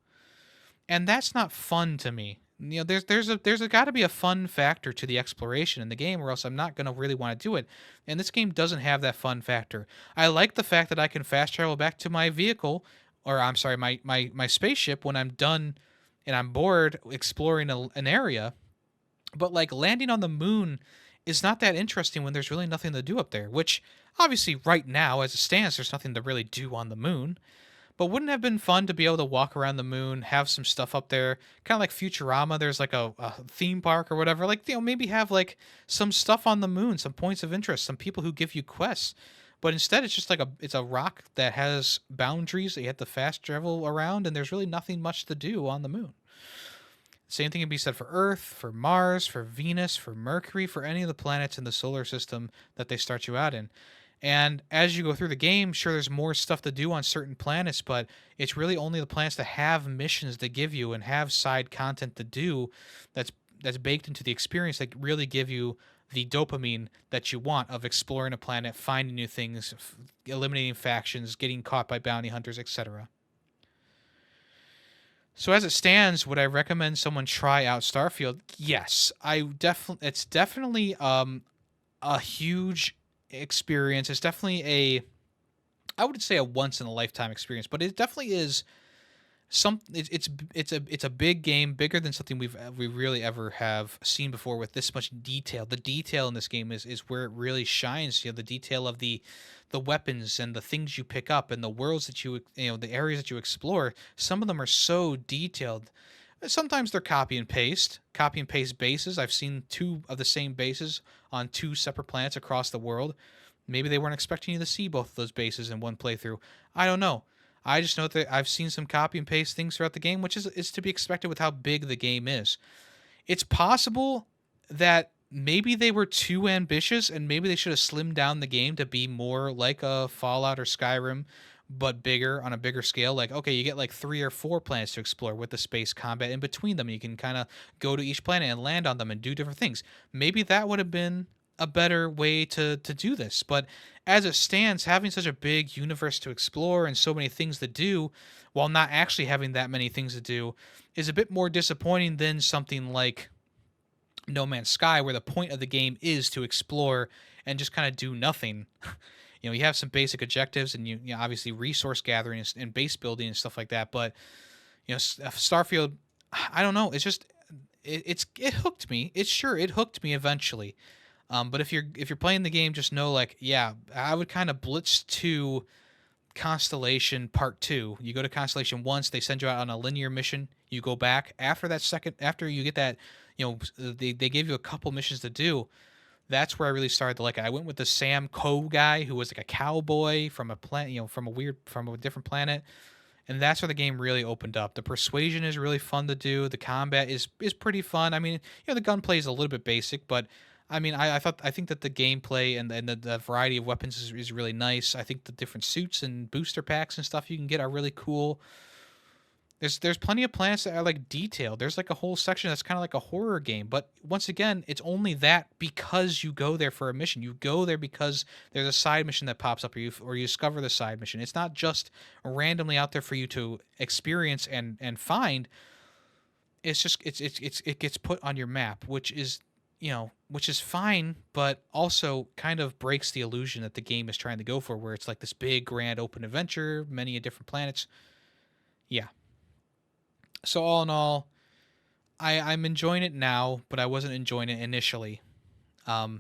and that's not fun to me. You know, there's got to be a fun factor to the exploration in the game, or else I'm not gonna really want to do it. And this game doesn't have that fun factor. I like the fact that I can fast travel back to my vehicle, or I'm sorry, my spaceship when I'm done and I'm bored exploring an area. But like landing on the moon is not that interesting when there's really nothing to do up there. Which obviously right now, as it stands, there's nothing to really do on the moon. But wouldn't it have been fun to be able to walk around the moon, have some stuff up there, kind of like Futurama? There's like a theme park or whatever. Like, you know, maybe have like some stuff on the moon, some points of interest, some people who give you quests. But instead, it's just like it's a rock that has boundaries that you have to fast travel around, and there's really nothing much to do on the moon. Same thing can be said for Earth, for Mars, for Venus, for Mercury, for any of the planets in the solar system that they start you out in. And as you go through the game, sure, there's more stuff to do on certain planets, but it's really only the planets that have missions to give you and have side content to do that's baked into the experience that really give you the dopamine that you want of exploring a planet, finding new things, eliminating factions, getting caught by bounty hunters, etc. So as it stands, would I recommend someone try out Starfield? Yes, I definitely. It's definitely a huge experience. It's definitely I would say a once in a lifetime experience, but it definitely is it's a big game, bigger than something we really ever have seen before with this much detail. The detail in this game is where it really shines. You know, the detail of the weapons and the things you pick up and the worlds that you know the areas that you explore. Some of them are so detailed. Sometimes they're copy and paste bases. I've seen two of the same bases on two separate planets across the world. Maybe they weren't expecting you to see both of those bases in one playthrough. I don't know. I just know that I've seen some copy and paste things throughout the game, which is to be expected with how big the game is. It's possible that maybe they were too ambitious and maybe they should have slimmed down the game to be more like a Fallout or Skyrim, but bigger on a bigger scale. Like, okay, you get like 3 or 4 planets to explore with the space combat in between them. You can kind of go to each planet and land on them and do different things. Maybe that would have been a better way to do this. But as it stands, having such a big universe to explore and so many things to do, while not actually having that many things to do, is a bit more disappointing than something like No Man's Sky, where the point of the game is to explore and just kind of do nothing. You know, you have some basic objectives and you know, obviously resource gathering and base building and stuff like that. But you know, Starfield, I don't know. It's just it hooked me. It hooked me eventually. But if you're playing the game, just know like yeah, I would kind of blitz to Constellation Part 2. You go to Constellation once, they send you out on a linear mission. You go back after that second after you get that, you know, they gave you a couple missions to do. That's where I really started to like it. I went with the Sam Coe guy who was like a cowboy from a planet, you know, from a different planet. And that's where the game really opened up. The persuasion is really fun to do. The combat is pretty fun. I mean, you know, the gunplay is a little bit basic, but I mean, I think that the gameplay and the variety of weapons is really nice. I think the different suits and booster packs and stuff you can get are really cool. There's plenty of planets that are like detailed. There's like a whole section that's kind of like a horror game, but once again, it's only that because you go there for a mission. You go there because there's a side mission that pops up, or you discover the side mission. It's not just randomly out there for you to experience and find. It's just it gets put on your map, which is you know which is fine, but also kind of breaks the illusion that the game is trying to go for, where it's like this big grand open adventure, many different planets. Yeah. So all in all, I'm enjoying it now, but I wasn't enjoying it initially.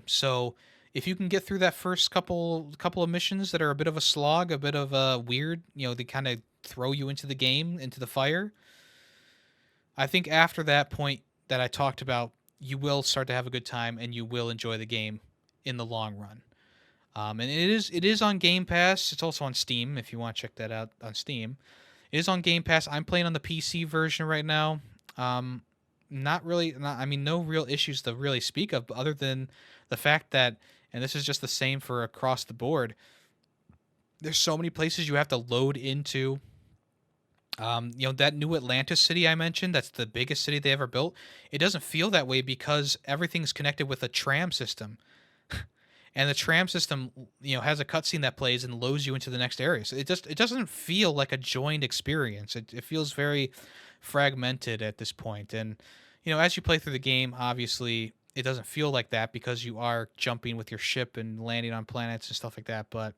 So if you can get through that first couple of missions that are a bit of a slog, a bit of a weird, you know, they kind of throw you into the game, into the fire. I think after that point that I talked about, you will start to have a good time and you will enjoy the game in the long run. And it is on Game Pass. It's also on Steam if you want to check that out on Steam. It is on Game Pass. I'm playing on the PC version right now. Not really. I mean, no real issues to really speak of, other than the fact that, and this is just the same for across the board. There's so many places you have to load into That new Atlantis city I mentioned, that's the biggest city they ever built. It doesn't feel that way because everything's connected with a tram system. And the tram system, has a cutscene that plays and loads you into the next area. So it doesn't feel like a joined experience. It feels very fragmented at this point. And as you play through the game, obviously it doesn't feel like that because you are jumping with your ship and landing on planets and stuff like that. But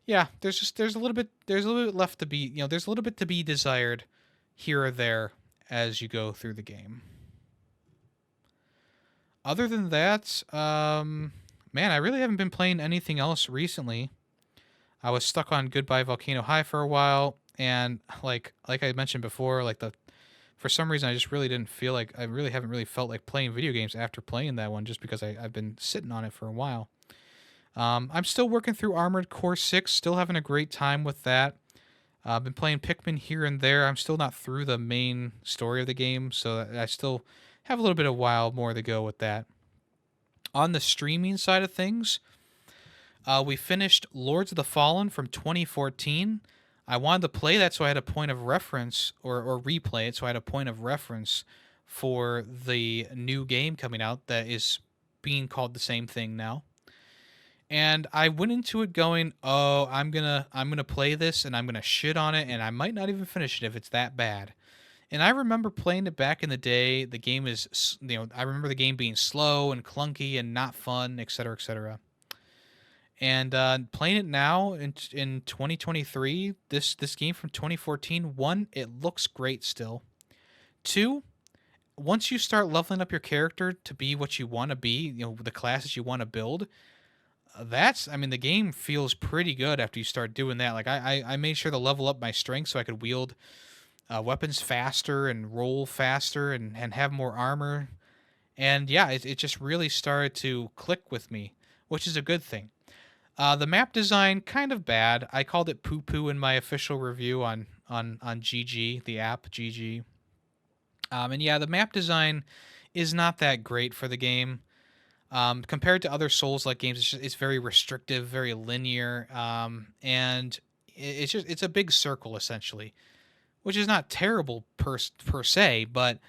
yeah, there's a little bit left to be, there's a little bit to be desired here or there as you go through the game. Other than that, man, I really haven't been playing anything else recently. I was stuck on Goodbye Volcano High for a while, and like I mentioned before, for some reason I just really didn't feel like I really haven't really felt like playing video games after playing that one, just because I've been sitting on it for a while. I'm still working through Armored Core 6, still having a great time with that. I've been playing Pikmin here and there. I'm still not through the main story of the game, so I still have a little bit of while more to go with that. On the streaming side of things, we finished Lords of the Fallen from 2014. I wanted to play that so I had a point of reference, or replay it so I had a point of reference for the new game coming out that is being called the same thing now. And I went into it going, "Oh, I'm gonna play this and I'm gonna shit on it, and I might not even finish it if it's that bad." And I remember playing it back in the day. The game I remember the game being slow and clunky and not fun, etc., etc. And playing it now in 2023, this game from 2014, one, it looks great still. Two, once you start leveling up your character to be what you want to be, the classes you want to build, the game feels pretty good after you start doing that. Like I made sure to level up my strength so I could wield weapons faster and roll faster and have more armor. And yeah, it just really started to click with me, which is a good thing. The map design kind of bad. I called it poo poo in my official review on GG, the app GG. And yeah, the map design is not that great for the game. Compared to other Souls-like games, it's very restrictive, very linear, and it's a big circle essentially, which is not terrible per se, but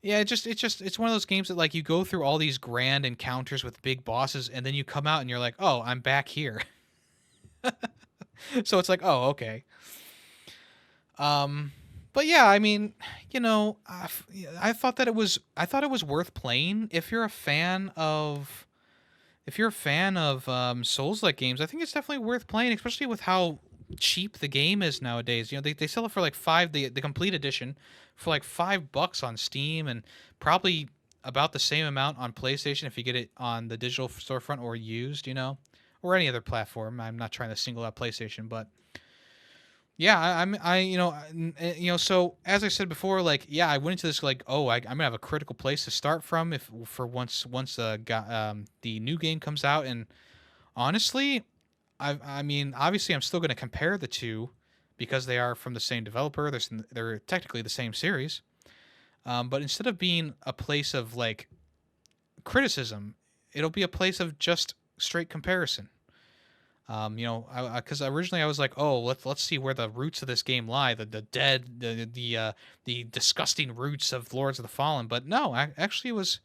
yeah, it's one of those games that like you go through all these grand encounters with big bosses, and then you come out and you're like, oh, I'm back here. So it's like, oh, okay. Um, but yeah, I mean, I thought I thought it was worth playing if you're a fan of Souls-like games. I think it's definitely worth playing, especially with how cheap the game is nowadays. They sell it for like the complete edition for like $5 on Steam, and probably about the same amount on PlayStation if you get it on the digital storefront or used, or any other platform. I'm not trying to single out PlayStation, but yeah, so as I said before, like, yeah, I went into this like, oh, I'm gonna have a critical place to start from if for once the new game comes out. And honestly, obviously I'm still gonna compare the two because they are from the same developer. They're technically the same series. But instead of being a place of like criticism, it'll be a place of just straight comparison. Because originally I was like, oh, let's see where the roots of this game lie, the disgusting roots of Lords of the Fallen. But no, actually, it was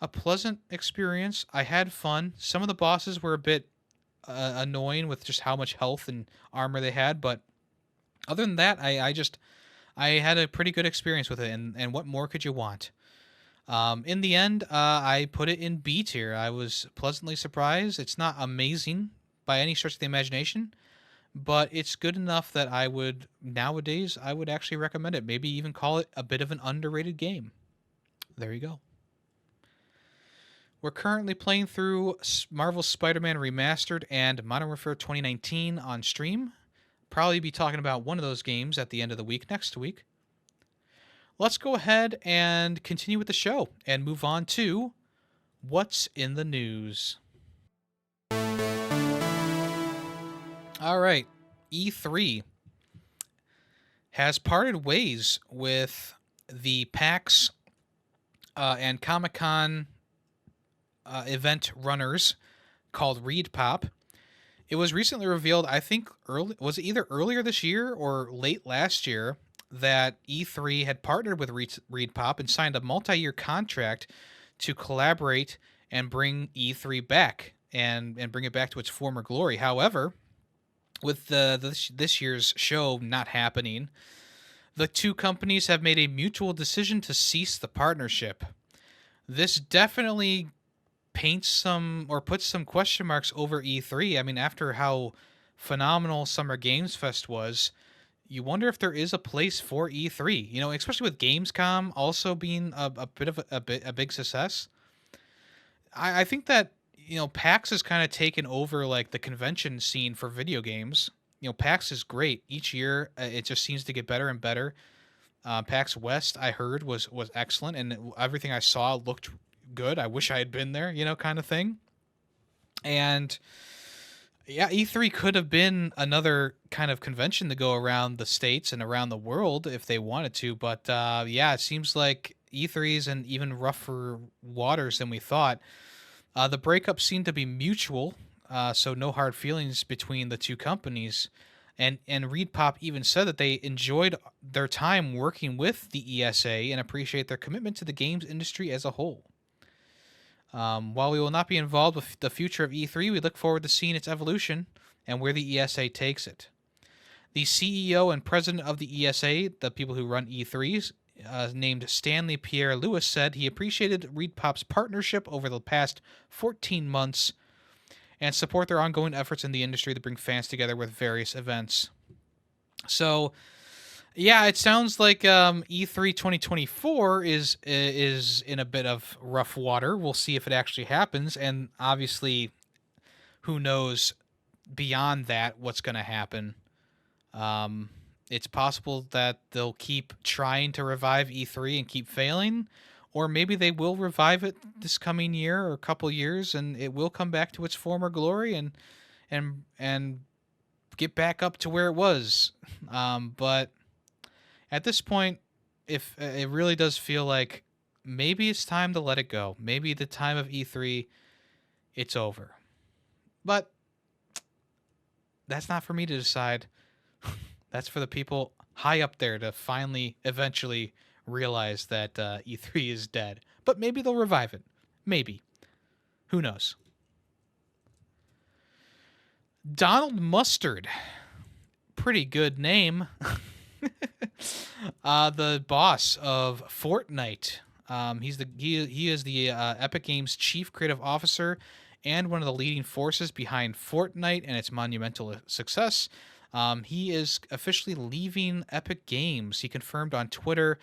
a pleasant experience. I had fun. Some of the bosses were a bit annoying with just how much health and armor they had, but other than that, I had a pretty good experience with it. And what more could you want? In the end, I put it in B tier. I was pleasantly surprised. It's not amazing by any stretch of the imagination, but it's good enough that nowadays I would actually recommend it. Maybe even call it a bit of an underrated game. There you go. We're currently playing through Marvel's Spider-Man Remastered and Modern Warfare 2019 on stream. Probably be talking about one of those games at the end of the week next week. Let's go ahead and continue with the show and move on to what's in the news. All right, E3 has parted ways with the PAX and Comic-Con event runners called ReedPop, It was recently revealed, I think early was it either earlier this year or late last year, that E3 had partnered with Reed Pop and signed a multi-year contract to collaborate and bring E3 back and bring it back to its former glory. However, with this year's show not happening, the two companies have made a mutual decision to cease the partnership. This definitely paints some or puts some question marks over E3. I mean, after how phenomenal Summer Games Fest was, you wonder if there is a place for E3. You know, especially with Gamescom also being a bit of a big success. I think that PAX has kind of taken over like the convention scene for video games. PAX is great each year. It just seems to get better and better. PAX West, I heard, was excellent, and everything I saw looked good. I wish I had been there, kind of thing. And yeah, E3 could have been another kind of convention to go around the states and around the world if they wanted to. But yeah, it seems like E3 is in even rougher waters than we thought. The breakup seemed to be mutual, so no hard feelings between the two companies. And Reed Pop even said that they enjoyed their time working with the ESA and appreciate their commitment to the games industry as a whole. While we will not be involved with the future of E3, we look forward to seeing its evolution and where the ESA takes it. The CEO and president of the ESA, the people who run E3s, named Stanley Pierre Lewis, said he appreciated Reed Pop's partnership over the past 14 months and support their ongoing efforts in the industry to bring fans together with various events. So, yeah, it sounds like E3 2024 is in a bit of rough water. We'll see if it actually happens, and obviously, who knows beyond that what's going to happen. It's possible that they'll keep trying to revive E3 and keep failing, or maybe they will revive it this coming year or a couple years, and it will come back to its former glory and get back up to where it was. But at this point, if it really does feel like maybe it's time to let it go. Maybe the time of E3, it's over. But that's not for me to decide. That's for the people high up there to finally, eventually realize that E3 is dead. But maybe they'll revive it. Maybe. Who knows? Donald Mustard. Pretty good name. The boss of Fortnite. He is the Epic Games chief creative officer and one of the leading forces behind Fortnite and its monumental success. He is officially leaving Epic Games. He confirmed on Twitter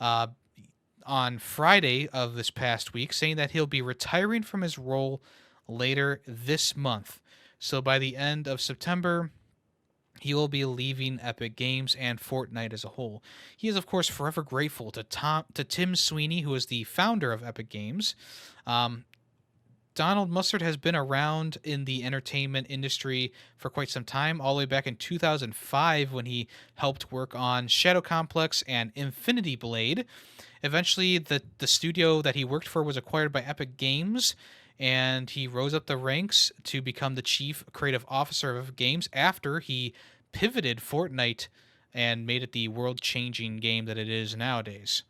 on Friday of this past week, saying that he'll be retiring from his role later this month. So by the end of September, he will be leaving Epic Games and Fortnite as a whole. He is, of course, forever grateful to Tim Sweeney, who is the founder of Epic Games. Donald Mustard has been around in the entertainment industry for quite some time, all the way back in 2005 when he helped work on Shadow Complex and Infinity Blade. Eventually, the studio that he worked for was acquired by Epic Games, and he rose up the ranks to become the chief creative officer of games after he pivoted Fortnite and made it the world-changing game that it is nowadays.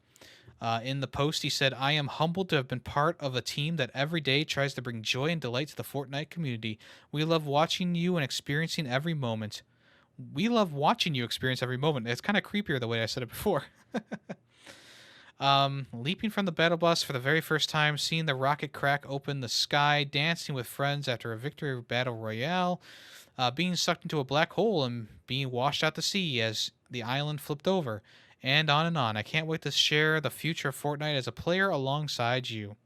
In the post, he said, "I am humbled to have been part of a team that every day tries to bring joy and delight to the Fortnite community. We love watching you and experiencing every moment." We love watching you experience every moment. It's kind of creepier the way I said it before. Leaping from the battle bus for the very first time, seeing the rocket crack open the sky, dancing with friends after a victory battle royale, being sucked into a black hole and being washed out to sea as the island flipped over, and on and on. I can't wait to share the future of Fortnite as a player alongside you.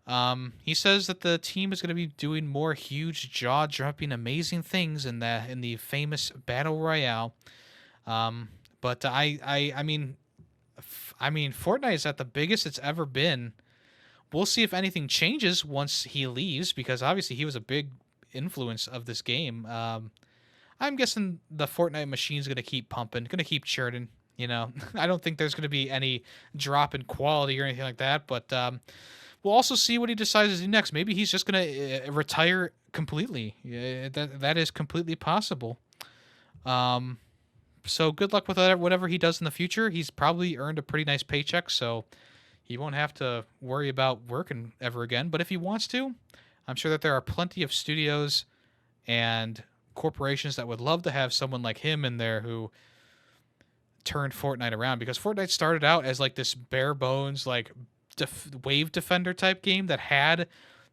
He says that the team is going to be doing more huge, jaw-dropping, amazing things in the famous battle royale. But I mean, Fortnite is at the biggest it's ever been. We'll see if anything changes once he leaves, because obviously he was a big influence of this game. I'm guessing the Fortnite machine's going to keep pumping, going to keep churning. I don't think there's going to be any drop in quality or anything like that. But we'll also see what he decides to do next. Maybe he's just going to retire completely. Yeah, that is completely possible. Um, so good luck with whatever he does in the future. He's probably earned a pretty nice paycheck, so he won't have to worry about working ever again. But if he wants to, I'm sure that there are plenty of studios and corporations that would love to have someone like him in there who turned Fortnite around, because Fortnite started out as like this bare bones like wave defender type game that had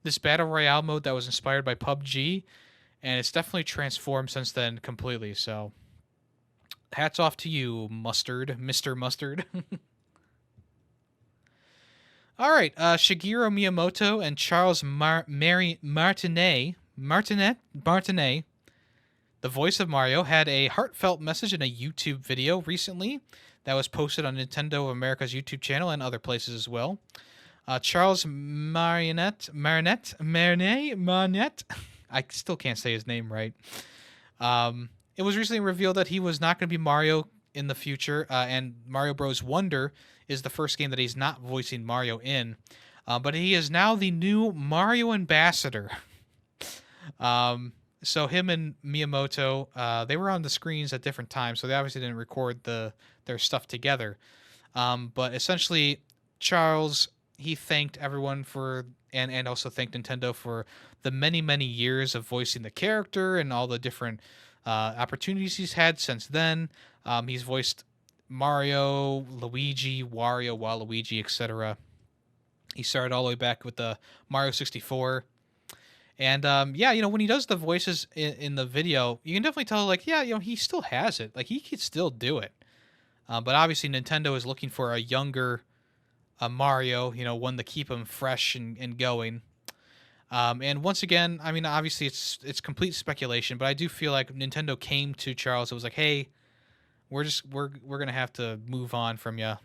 this battle royale mode that was inspired by PUBG, and it's definitely transformed since then completely. So hats off to you, Mustard, Mr. Mustard. All right, Shigeru Miyamoto and Charles Martinet, the voice of Mario, had a heartfelt message in a YouTube video recently that was posted on Nintendo of America's YouTube channel and other places as well. Charles Martinet, I still can't say his name right. It was recently revealed that he was not going to be Mario in the future, and Mario Bros. Wonder is the first game that he's not voicing Mario in. But he is now the new Mario ambassador. So him and Miyamoto, they were on the screens at different times, so they obviously didn't record their stuff together. But essentially, Charles, he thanked everyone for, and also thanked Nintendo for the many, many years of voicing the character and all the different opportunities he's had since then. He's voiced Mario, Luigi, Wario, Waluigi, etc. He started all the way back with the Mario 64. And yeah, when he does the voices in the video, you can definitely tell, like, yeah, he still has it. Like, he could still do it. But obviously, Nintendo is looking for a younger Mario, one to keep him fresh and going. And once again, I mean, obviously, it's complete speculation, but I do feel like Nintendo came to Charles. It was like, hey, we're gonna have to move on from you.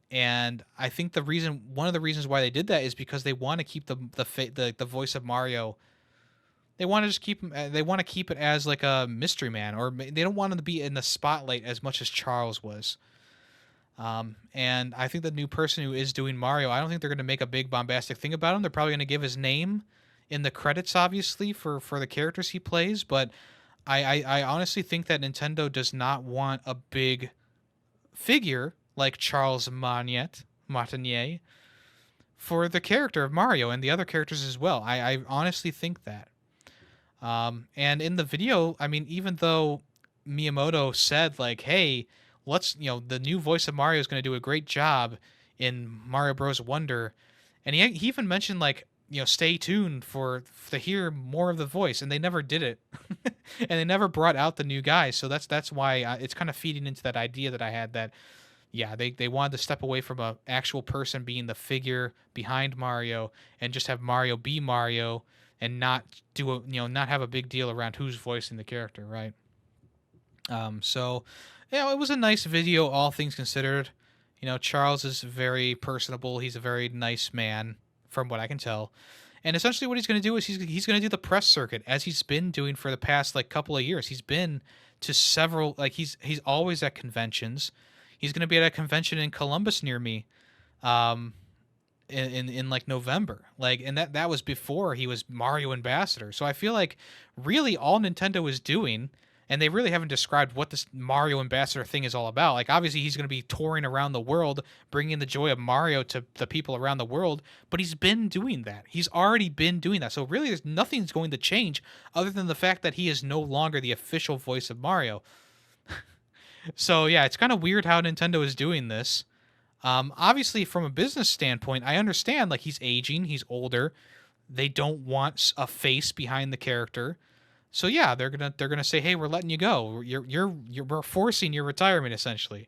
And I think one of the reasons why they did that is because they want to keep the voice of Mario. They want to just keep him. They want to keep it as like a mystery man, or they don't want him to be in the spotlight as much as Charles was. And I think the new person who is doing Mario, I don't think they're going to make a big bombastic thing about him. They're probably going to give his name in the credits, obviously, for the characters he plays. But I honestly think that Nintendo does not want a big figure like Charles Martinet for the character of Mario and the other characters as well. I honestly think that. And in the video, I mean, even though Miyamoto said, like, hey, the new voice of Mario is going to do a great job in Mario Bros. Wonder. And he even mentioned, like, stay tuned to hear more of the voice, and they never did it. And they never brought out the new guys. So that's why it's kind of feeding into that idea that I had that, yeah, they wanted to step away from a actual person being the figure behind Mario and just have Mario be Mario and not not have a big deal around who's voicing the character, right? So, it was a nice video, all things considered. Charles is very personable. He's a very nice man, from what I can tell. And essentially what he's going to do is he's going to do the press circuit, as he's been doing for the past, like, couple of years. He's been to several, like, he's always at conventions. He's going to be at a convention in Columbus near me, in like November. Like, and that was before he was Mario Ambassador. So I feel like really all Nintendo is doing, and they really haven't described what this Mario Ambassador thing is all about. Like, obviously he's going to be touring around the world, bringing the joy of Mario to the people around the world, but he's been doing that. He's already been doing that. So really there's nothing's going to change other than the fact that he is no longer the official voice of Mario. So yeah, it's kind of weird how Nintendo is doing this. Obviously, from a business standpoint, I understand, like, he's aging, he's older. They don't want a face behind the character, so yeah, they're gonna say, hey, we're letting you go. We're forcing your retirement, essentially.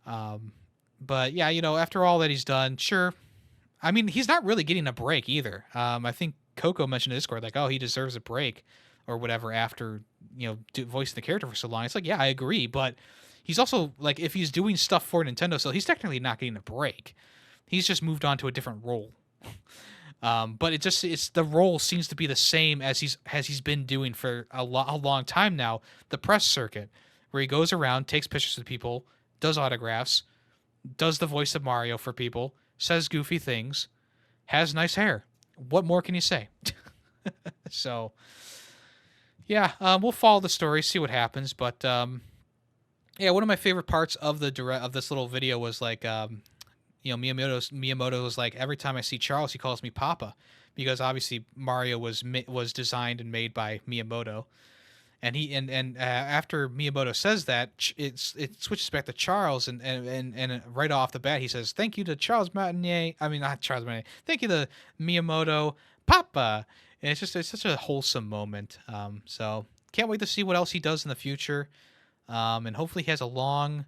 But yeah, after all that he's done, sure. I mean, he's not really getting a break either. I think Coco mentioned in Discord, like, oh, he deserves a break or whatever after voicing the character for so long. It's like, yeah, I agree, but he's also, like, if he's doing stuff for Nintendo, so he's technically not getting a break. He's just moved on to a different role. But it's the role seems to be the same as he's been doing for a long time now. The press circuit, where he goes around, takes pictures of people, does autographs, does the voice of Mario for people, says goofy things, has nice hair. What more can you say? So yeah, we'll follow the story, see what happens. But yeah, one of my favorite parts of the direct of this little video was like, Miyamoto was like, every time I see Charles, he calls me Papa, because obviously Mario was designed and made by Miyamoto, and after Miyamoto says that, it switches back to Charles, and right off the bat he says, "Thank you to Charles Martinet. I mean, not Charles Martinet. Thank you to Miyamoto, Papa." And it's such a wholesome moment. So can't wait to see what else he does in the future. And hopefully he has a long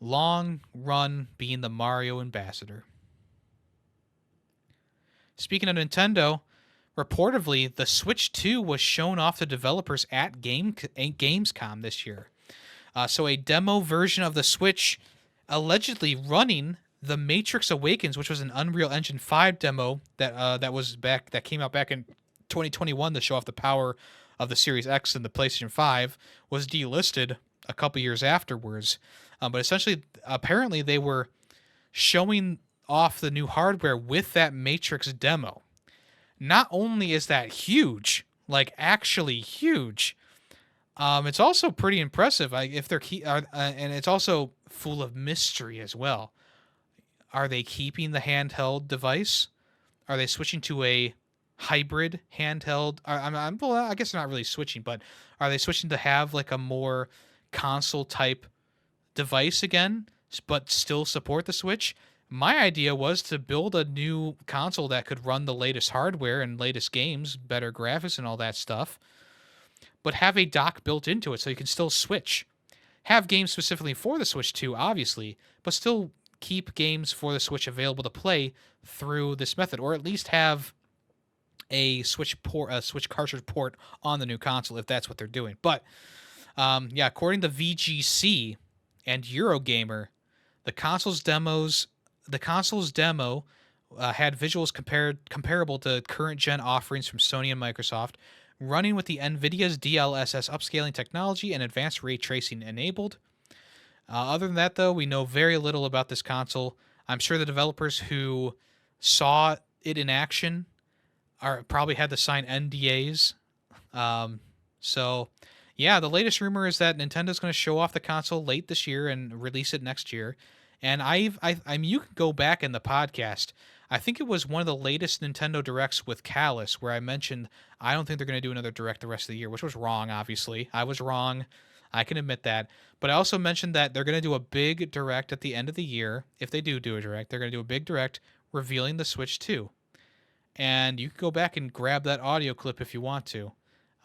run being the Mario ambassador. Speaking of Nintendo, reportedly the Switch 2 was shown off to developers at Gamescom this year. So a demo version of the Switch allegedly running The Matrix Awakens, which was an Unreal Engine 5 demo that came out back in 2021 to show off the power of the Series X and the PlayStation 5, was delisted a couple years afterwards. But essentially, apparently, they were showing off the new hardware with that Matrix demo. Not only is that huge, like actually huge, it's also pretty impressive. If they're and it's also full of mystery as well. Are they keeping the handheld device? Are they switching to a hybrid handheld? Well, I guess they're not really switching, but are they switching to have like a more console type device again, but still support the Switch? My idea was to build a new console that could run the latest hardware and latest games, better graphics and all that stuff, but have a dock built into it so you can still switch. Have games specifically for the Switch 2, obviously, but still keep games for the Switch available to play through this method, or at least have a Switch cartridge port on the new console if that's what they're doing. But yeah, according to VGC and Eurogamer, the console's demo had visuals comparable to current gen offerings from Sony and Microsoft, running with the NVIDIA's DLSS upscaling technology and advanced ray tracing enabled. Other than that, though, we know very little about this console. I'm sure the developers who saw it in action probably had to sign NDAs. So, yeah, the latest rumor is that Nintendo's going to show off the console late this year and release it next year. And I mean, you can go back in the podcast. I think it was one of the latest Nintendo Directs with Callus where I mentioned I don't think they're going to do another Direct the rest of the year, which was wrong, obviously. I was wrong. I can admit that. But I also mentioned that they're going to do a big Direct at the end of the year. If they do a Direct, they're going to do a big Direct revealing the Switch 2. And you can go back and grab that audio clip if you want to.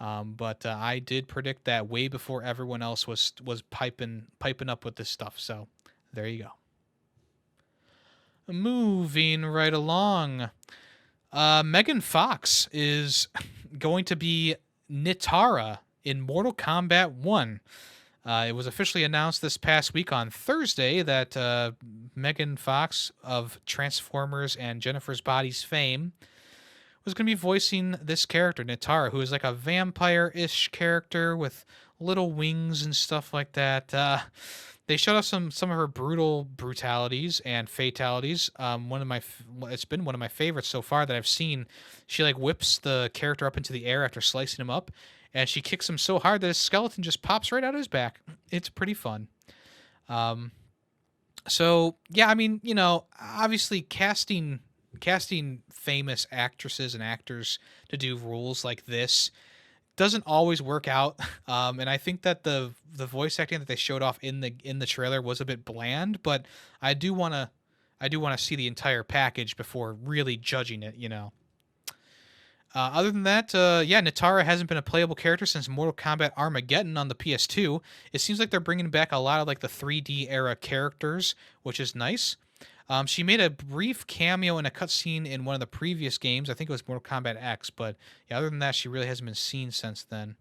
But I did predict that way before everyone else was piping up with this stuff. So there you go. Moving right along. Megan Fox is going to be Nitara in Mortal Kombat 1. It was officially announced this past week on Thursday that Megan Fox of Transformers and Jennifer's Bodies fame was going to be voicing this character, Nitara, who is like a vampire-ish character with little wings and stuff like that. They showed us some of her brutalities and fatalities. It's been one of my favorites so far that I've seen. She like whips the character up into the air after slicing him up, and she kicks him so hard that his skeleton just pops right out of his back. It's pretty fun. So yeah, I mean, obviously casting famous actresses and actors to do roles like this doesn't always work out, and I think that the voice acting that they showed off in the trailer was a bit bland. But I do want to see the entire package before really judging it. Other than that, yeah, Nitara hasn't been a playable character since Mortal Kombat Armageddon on the PS2. It seems like they're bringing back a lot of like the 3D era characters, which is nice. She made a brief cameo in a cutscene in one of the previous games. I think it was Mortal Kombat X, but yeah, other than that, she really hasn't been seen since then.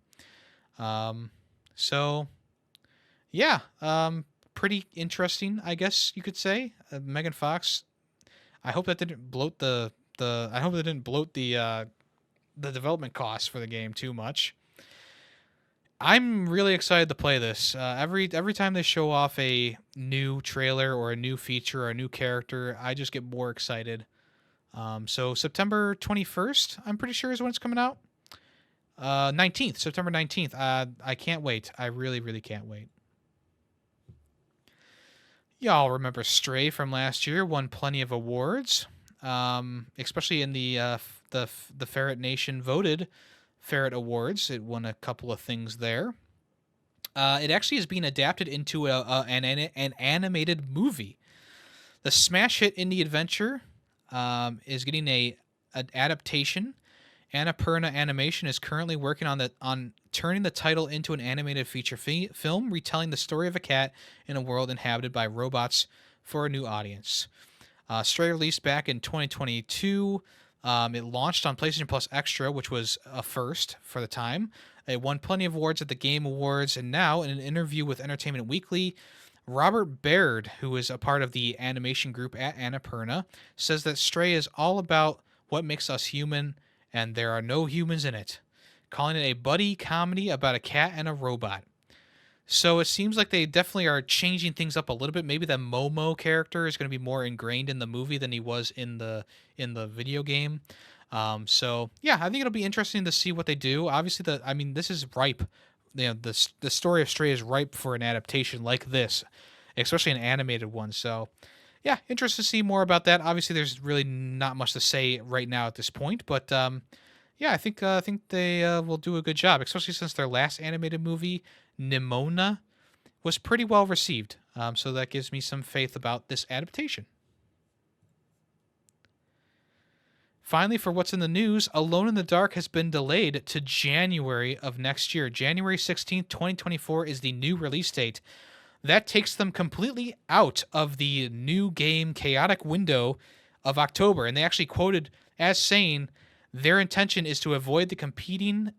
So yeah, pretty interesting, I guess you could say. Megan Fox. I hope that didn't bloat I hope it didn't bloat the development costs for the game too much. I'm really excited to play this. Every time they show off a new trailer or a new feature or a new character, I just get more excited. So September 21st, I'm pretty sure is when it's coming out. 19th, September 19th. I can't wait. I really, really can't wait. Y'all remember Stray from last year? Won plenty of awards, especially in the Ferret Nation voted Ferret Awards. It won a couple of things there. It actually is being adapted into an animated movie. The smash hit indie adventure is getting an adaptation. Annapurna Animation is currently working on turning the title into an animated feature film, retelling the story of a cat in a world inhabited by robots for a new audience. Stray released back in 2022. It launched on PlayStation Plus Extra, which was a first for the time. It won plenty of awards at the Game Awards, and now in an interview with Entertainment Weekly, Robert Baird, who is a part of the animation group at Annapurna, says that Stray is all about what makes us human, and there are no humans in it, calling it a buddy comedy about a cat and a robot. So it seems like they definitely are changing things up a little bit. Maybe the Momo character is going to be more ingrained in the movie than he was in the video game. So yeah, I think it'll be interesting to see what they do. Obviously, this is ripe. The story of Stray is ripe for an adaptation like this, especially an animated one. So yeah, interested to see more about that. Obviously, there's really not much to say right now at this point, but yeah, I think they will do a good job, especially since their last animated movie, Nimona, was pretty well received. So that gives me some faith about this adaptation. Finally, for what's in the news, Alone in the Dark has been delayed to January of next year. January 16th, 2024 is the new release date. That takes them completely out of the new game chaotic window of October. And they actually quoted as saying their intention is to avoid competing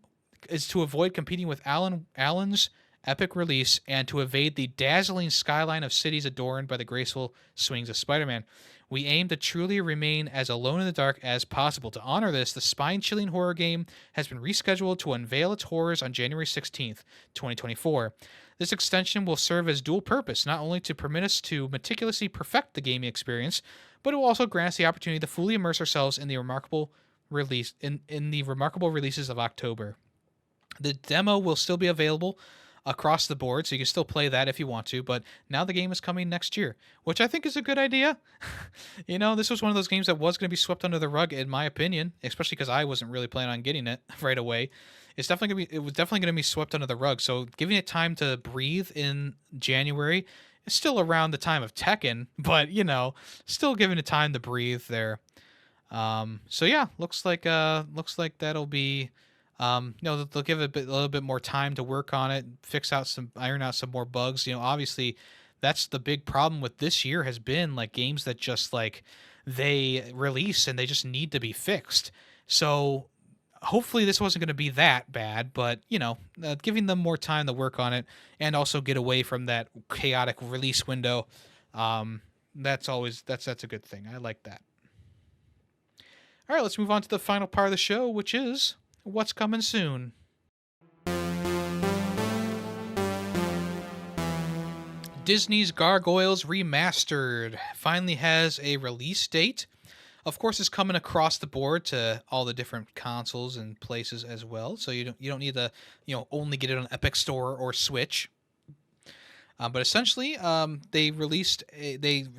with Alan's epic release and to evade the dazzling skyline of cities adorned by the graceful swings of Spider-Man. We aim to truly remain as alone in the dark as possible. To honor this, the spine-chilling horror game has been rescheduled to unveil its horrors on January 16th, 2024. This extension will serve as dual purpose, not only to permit us to meticulously perfect the gaming experience, but it will also grant us the opportunity to fully immerse ourselves in the remarkable releases of October. The demo will still be available across the board, so you can still play that if you want to, but now the game is coming next year, which I think is a good idea. This was one of those games that was going to be swept under the rug, in my opinion, especially because I wasn't really planning on getting it right away. It was definitely going to be swept under the rug, so giving it time to breathe in January is still around the time of Tekken, but, still giving it time to breathe there. So yeah, looks like that'll be they'll give it a little bit more time to work on it, iron out some more bugs. Obviously, that's the big problem with this year has been like games that just like they release and they just need to be fixed. So hopefully this wasn't going to be that bad, but giving them more time to work on it and also get away from that chaotic release window, that's a good thing. I like that. All right, let's move on to the final part of the show, which is what's coming soon. Disney's Gargoyles Remastered finally has a release date. Of course, it's coming across the board to all the different consoles and places as well. So you don't need to only get it on Epic Store or Switch. But essentially, they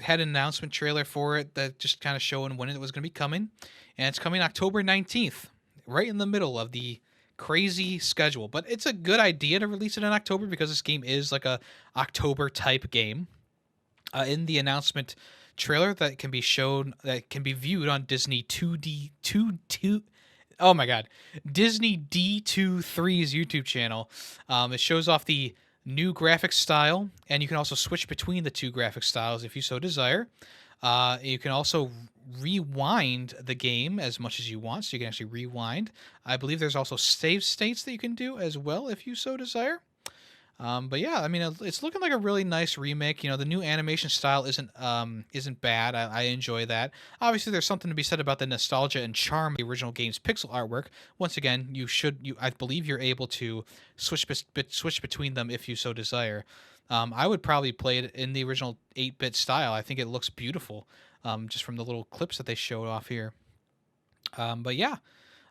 had an announcement trailer for it that just kind of showing when it was going to be coming, and it's coming October 19th, right in the middle of the crazy schedule. But it's a good idea to release it in October because this game is like a October type game. In the announcement trailer that can be viewed on Disney oh my god, Disney D23's YouTube channel. It shows off the new graphic style, and you can also switch between the two graphic styles if you so desire. You can also rewind the game as much as you want, so you can actually rewind. I believe there's also save states that you can do as well if you so desire. But yeah, I mean, it's looking like a really nice remake. The new animation style isn't bad. I enjoy that. Obviously, there's something to be said about the nostalgia and charm of the original game's pixel artwork. Once again, I believe you're able to switch between them if you so desire. I would probably play it in the original 8-bit style. I think it looks beautiful, just from the little clips that they showed off here. But yeah,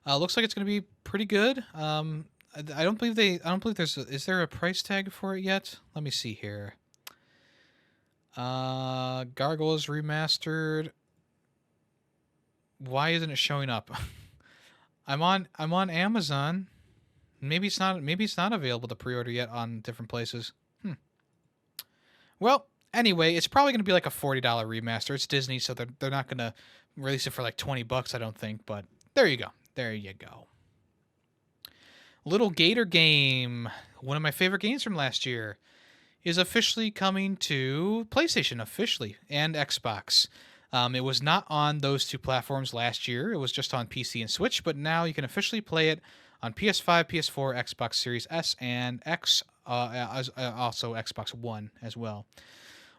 looks like it's going to be pretty good. I don't believe I don't believe is there a price tag for it yet? Let me see here. Gargoyles remastered. Why isn't it showing up? I'm on Amazon. Maybe it's not available to pre-order yet on different places. Well, anyway, it's probably going to be like a $40 remaster. It's Disney, so they're not going to release it for like $20, I don't think, but there you go. There you go. Little Gator Game, one of my favorite games from last year, is officially coming to PlayStation officially and Xbox. It was not on those two platforms last year. It was just on PC and Switch, but now you can officially play it on PS5, PS4, Xbox Series S, and X, also Xbox One as well.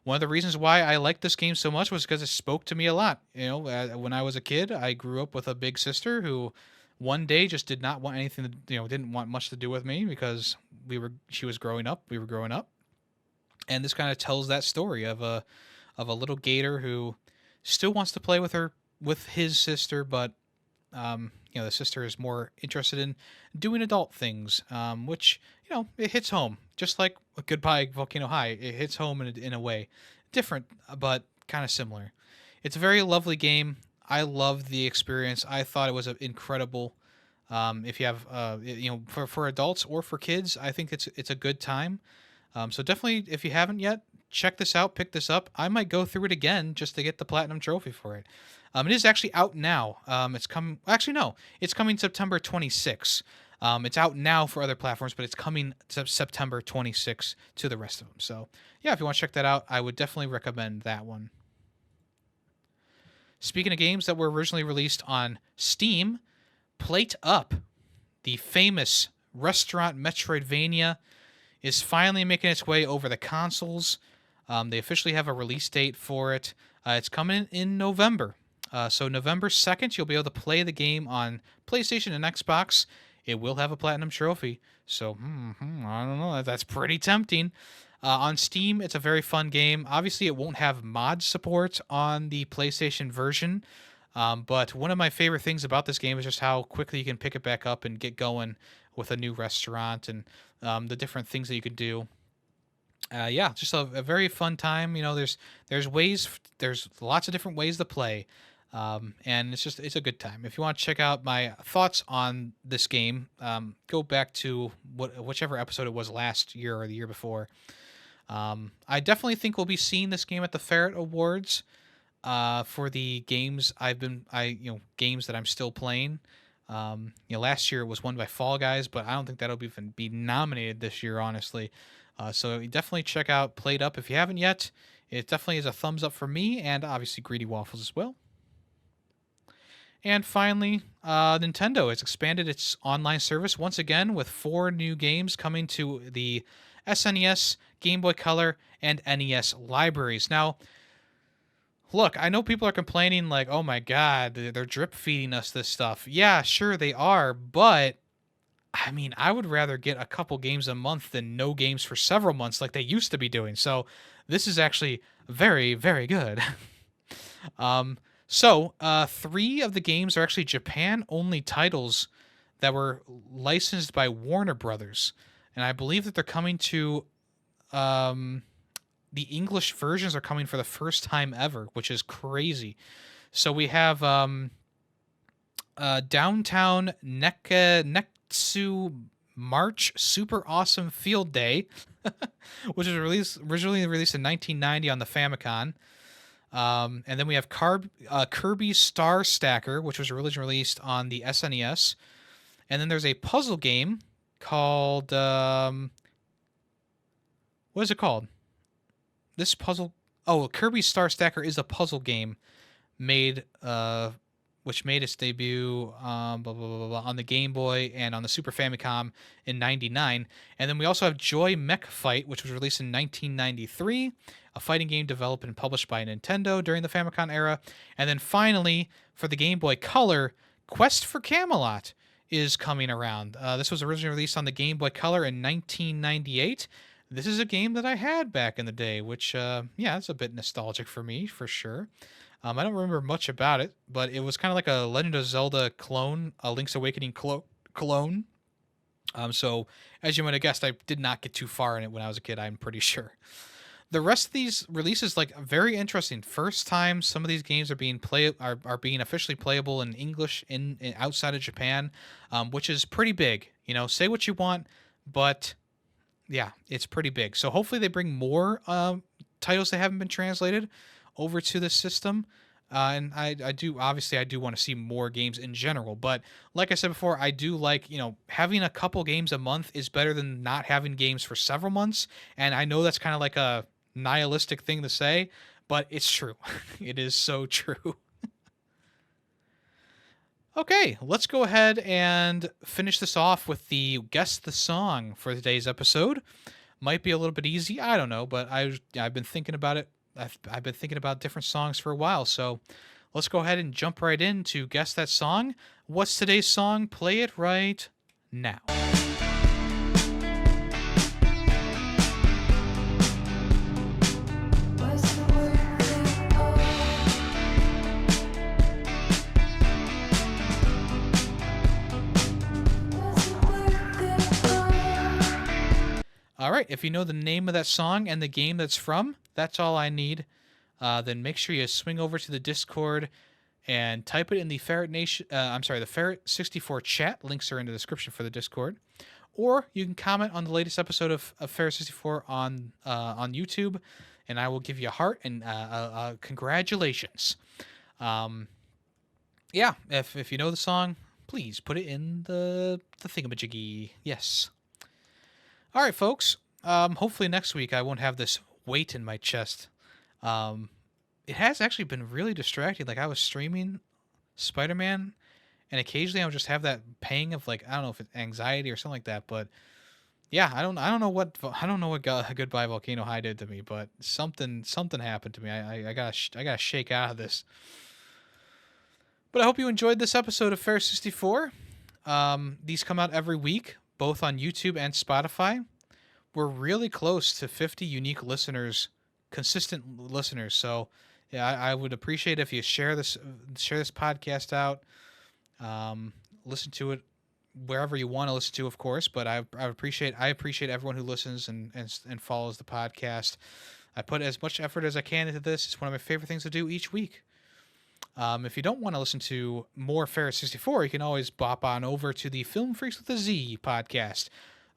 One of the reasons why I liked this game so much was because it spoke to me a lot. You know, when I was a kid, I grew up with a big sister who one day just did not want anything to, didn't want much to do with me because she was growing up, we were growing up. And this kind of tells that story of a little gator who still wants to play with his sister, but the sister is more interested in doing adult things, which it hits home. Just like Goodbye Volcano High, it hits home in a way, different but kind of similar. It's a very lovely game. I loved the experience. I thought it was incredible. If you have, for adults or for kids, I think it's a good time. So definitely, if you haven't yet, check this out, pick this up. I might go through it again just to get the platinum trophy for it. It is actually out now. It's coming. Actually, no, it's coming September 26th. It's out now for other platforms, but it's coming September 26th to the rest of them. So yeah, if you want to check that out, I would definitely recommend that one. Speaking of games that were originally released on Steam, Plate Up, the famous restaurant Metroidvania, is finally making its way over the consoles. They officially have a release date for it. It's coming in November. So November 2nd, you'll be able to play the game on PlayStation and Xbox. It will have a platinum trophy. So, I don't know. That's pretty tempting. On Steam, it's a very fun game. Obviously, it won't have mod support on the PlayStation version. But one of my favorite things about this game is just how quickly you can pick it back up and get going with a new restaurant and the different things that you can do. Yeah, just a very fun time. There's lots of different ways to play, and it's a good time. If you want to check out my thoughts on this game, go back to whichever episode it was last year or the year before. I definitely think we'll be seeing this game at the Ferret Awards. For the games games that I'm still playing. Last year it was won by Fall Guys, but I don't think that'll even be nominated this year, honestly. So definitely check out Played Up if you haven't yet. It definitely is a thumbs up for me, and obviously Greedy Waffles as well. And finally, Nintendo has expanded its online service once again with 4 new games coming to the SNES, Game Boy Color, and NES libraries. Now, look, I know people are complaining like, oh my god, they're drip feeding us this stuff. Yeah, sure they are, but I mean, I would rather get a couple games a month than no games for several months like they used to be doing. So this is actually very, very good. 3 of the games are actually Japan-only titles that were licensed by Warner Brothers. And I believe that they're coming to... the English versions are coming for the first time ever, which is crazy. So we have Downtown Neketsu March Super Awesome Field Day, which was originally released in 1990 on the Famicom. And then we have Kirby Star Stacker, which was originally released on the SNES. And then there's a puzzle game called... what is it called? This puzzle... Oh, Kirby Star Stacker is a puzzle game which made its debut on the Game Boy and on the Super Famicom in 99. And then we also have Joy Mech Fight, which was released in 1993, a fighting game developed and published by Nintendo during the Famicom era. And then finally, for the Game Boy Color, Quest for Camelot is coming around. This was originally released on the Game Boy Color in 1998. This is a game that I had back in the day, which, it's a bit nostalgic for me, for sure. I don't remember much about it, but it was kind of like a Legend of Zelda clone, a Link's Awakening clone. So as you might have guessed, I did not get too far in it when I was a kid, I'm pretty sure. The rest of these releases, like, very interesting. First time some of these games are being are being officially playable in English in outside of Japan, which is pretty big. Say what you want, but yeah, it's pretty big. So hopefully they bring more titles that haven't been translated over to the system. And I do want to see more games in general. But like I said before, I do like, having a couple games a month is better than not having games for several months. And I know that's kind of like a nihilistic thing to say, but it's true. It is so true. Okay, let's go ahead and finish this off with the Guess the Song for today's episode. Might be a little bit easy, I don't know, but I've been thinking about it. I've been thinking about different songs for a while, so let's go ahead and jump right in to Guess That Song. What's today's song? Play it right now. All right, if you know the name of that song and the game that's from, that's all I need. Then make sure you swing over to the Discord and type it in the the Ferret 64 chat. Links are in the description for the Discord. Or you can comment on the latest episode of Ferret 64 on YouTube, and I will give you a heart and congratulations. Yeah, if you know the song, please put it in the thingamajiggy. Yes. All right, folks. Hopefully next week I won't have this weight in my chest. It has actually been really distracting. Like, I was streaming Spider-Man, and occasionally I would just have that pang of, like, I don't know if it's anxiety or something like that. But yeah, I don't know what Goodbye Volcano High did to me, but something happened to me. I gotta shake out of this. But I hope you enjoyed this episode of Ferret 64. These come out every week, both on YouTube and Spotify. We're really close to 50 unique listeners, consistent listeners. So yeah, I would appreciate if you share this podcast out. Listen to it wherever you want to listen to, of course. But I appreciate everyone who listens and follows the podcast. I put as much effort as I can into this. It's one of my favorite things to do each week. If you don't want to listen to more Ferret 64, you can always bop on over to the Film Freaks with a Z podcast.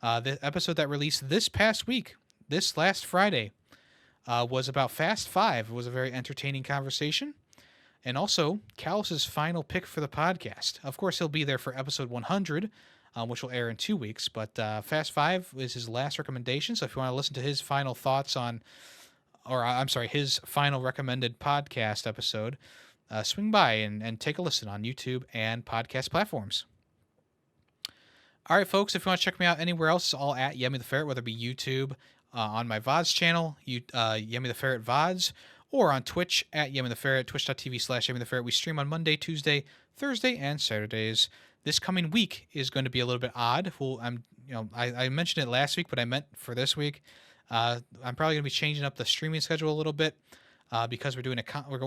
The episode that released this past week, this last Friday, was about Fast 5. It was a very entertaining conversation. And also, Callus's final pick for the podcast. Of course, he'll be there for episode 100, which will air in 2 weeks. But Fast 5 is his last recommendation. So if you want to listen to his final thoughts his final recommended podcast episode, swing by and take a listen on YouTube and podcast platforms. All right, folks, if you want to check me out anywhere else, it's all at Yemmy the Ferret, whether it be YouTube, on my VODs channel, Yemmy the Ferret VODs, or on Twitch at Yemmy the Ferret, twitch.tv/Yemmy the Ferret. We stream on Monday, Tuesday, Thursday, and Saturdays. This coming week is going to be a little bit odd. I mentioned it last week, but I meant for this week. I'm probably going to be changing up the streaming schedule a little bit. Because we're going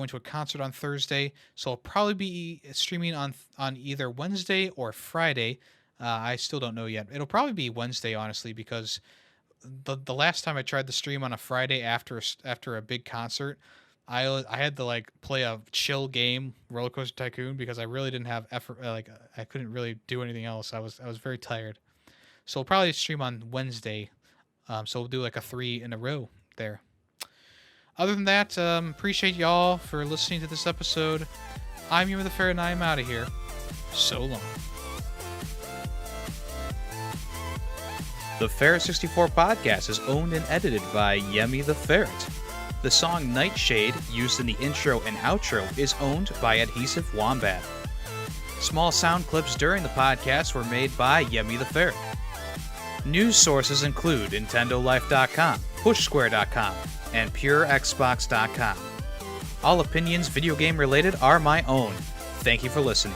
to a concert on Thursday, so I'll probably be streaming on either Wednesday or Friday. I still don't know yet. It'll probably be Wednesday, honestly, because the last time I tried to stream on a Friday after a big concert, I had to play a chill game, Roller Coaster Tycoon, because I really didn't have effort. I couldn't really do anything else. I was very tired. So we'll probably stream on Wednesday. So we'll do a 3 in a row there. Other than that, appreciate y'all for listening to this episode. I'm Yemmy the Ferret, and I'm out of here. So long. The Ferret 64 podcast is owned and edited by Yemmy the Ferret. The song Nightshade, used in the intro and outro, is owned by Adhesive Wombat. Small sound clips during the podcast were made by Yemmy the Ferret. News sources include NintendoLife.com, PushSquare.com, and PureXbox.com. All opinions video game related are my own. Thank you for listening.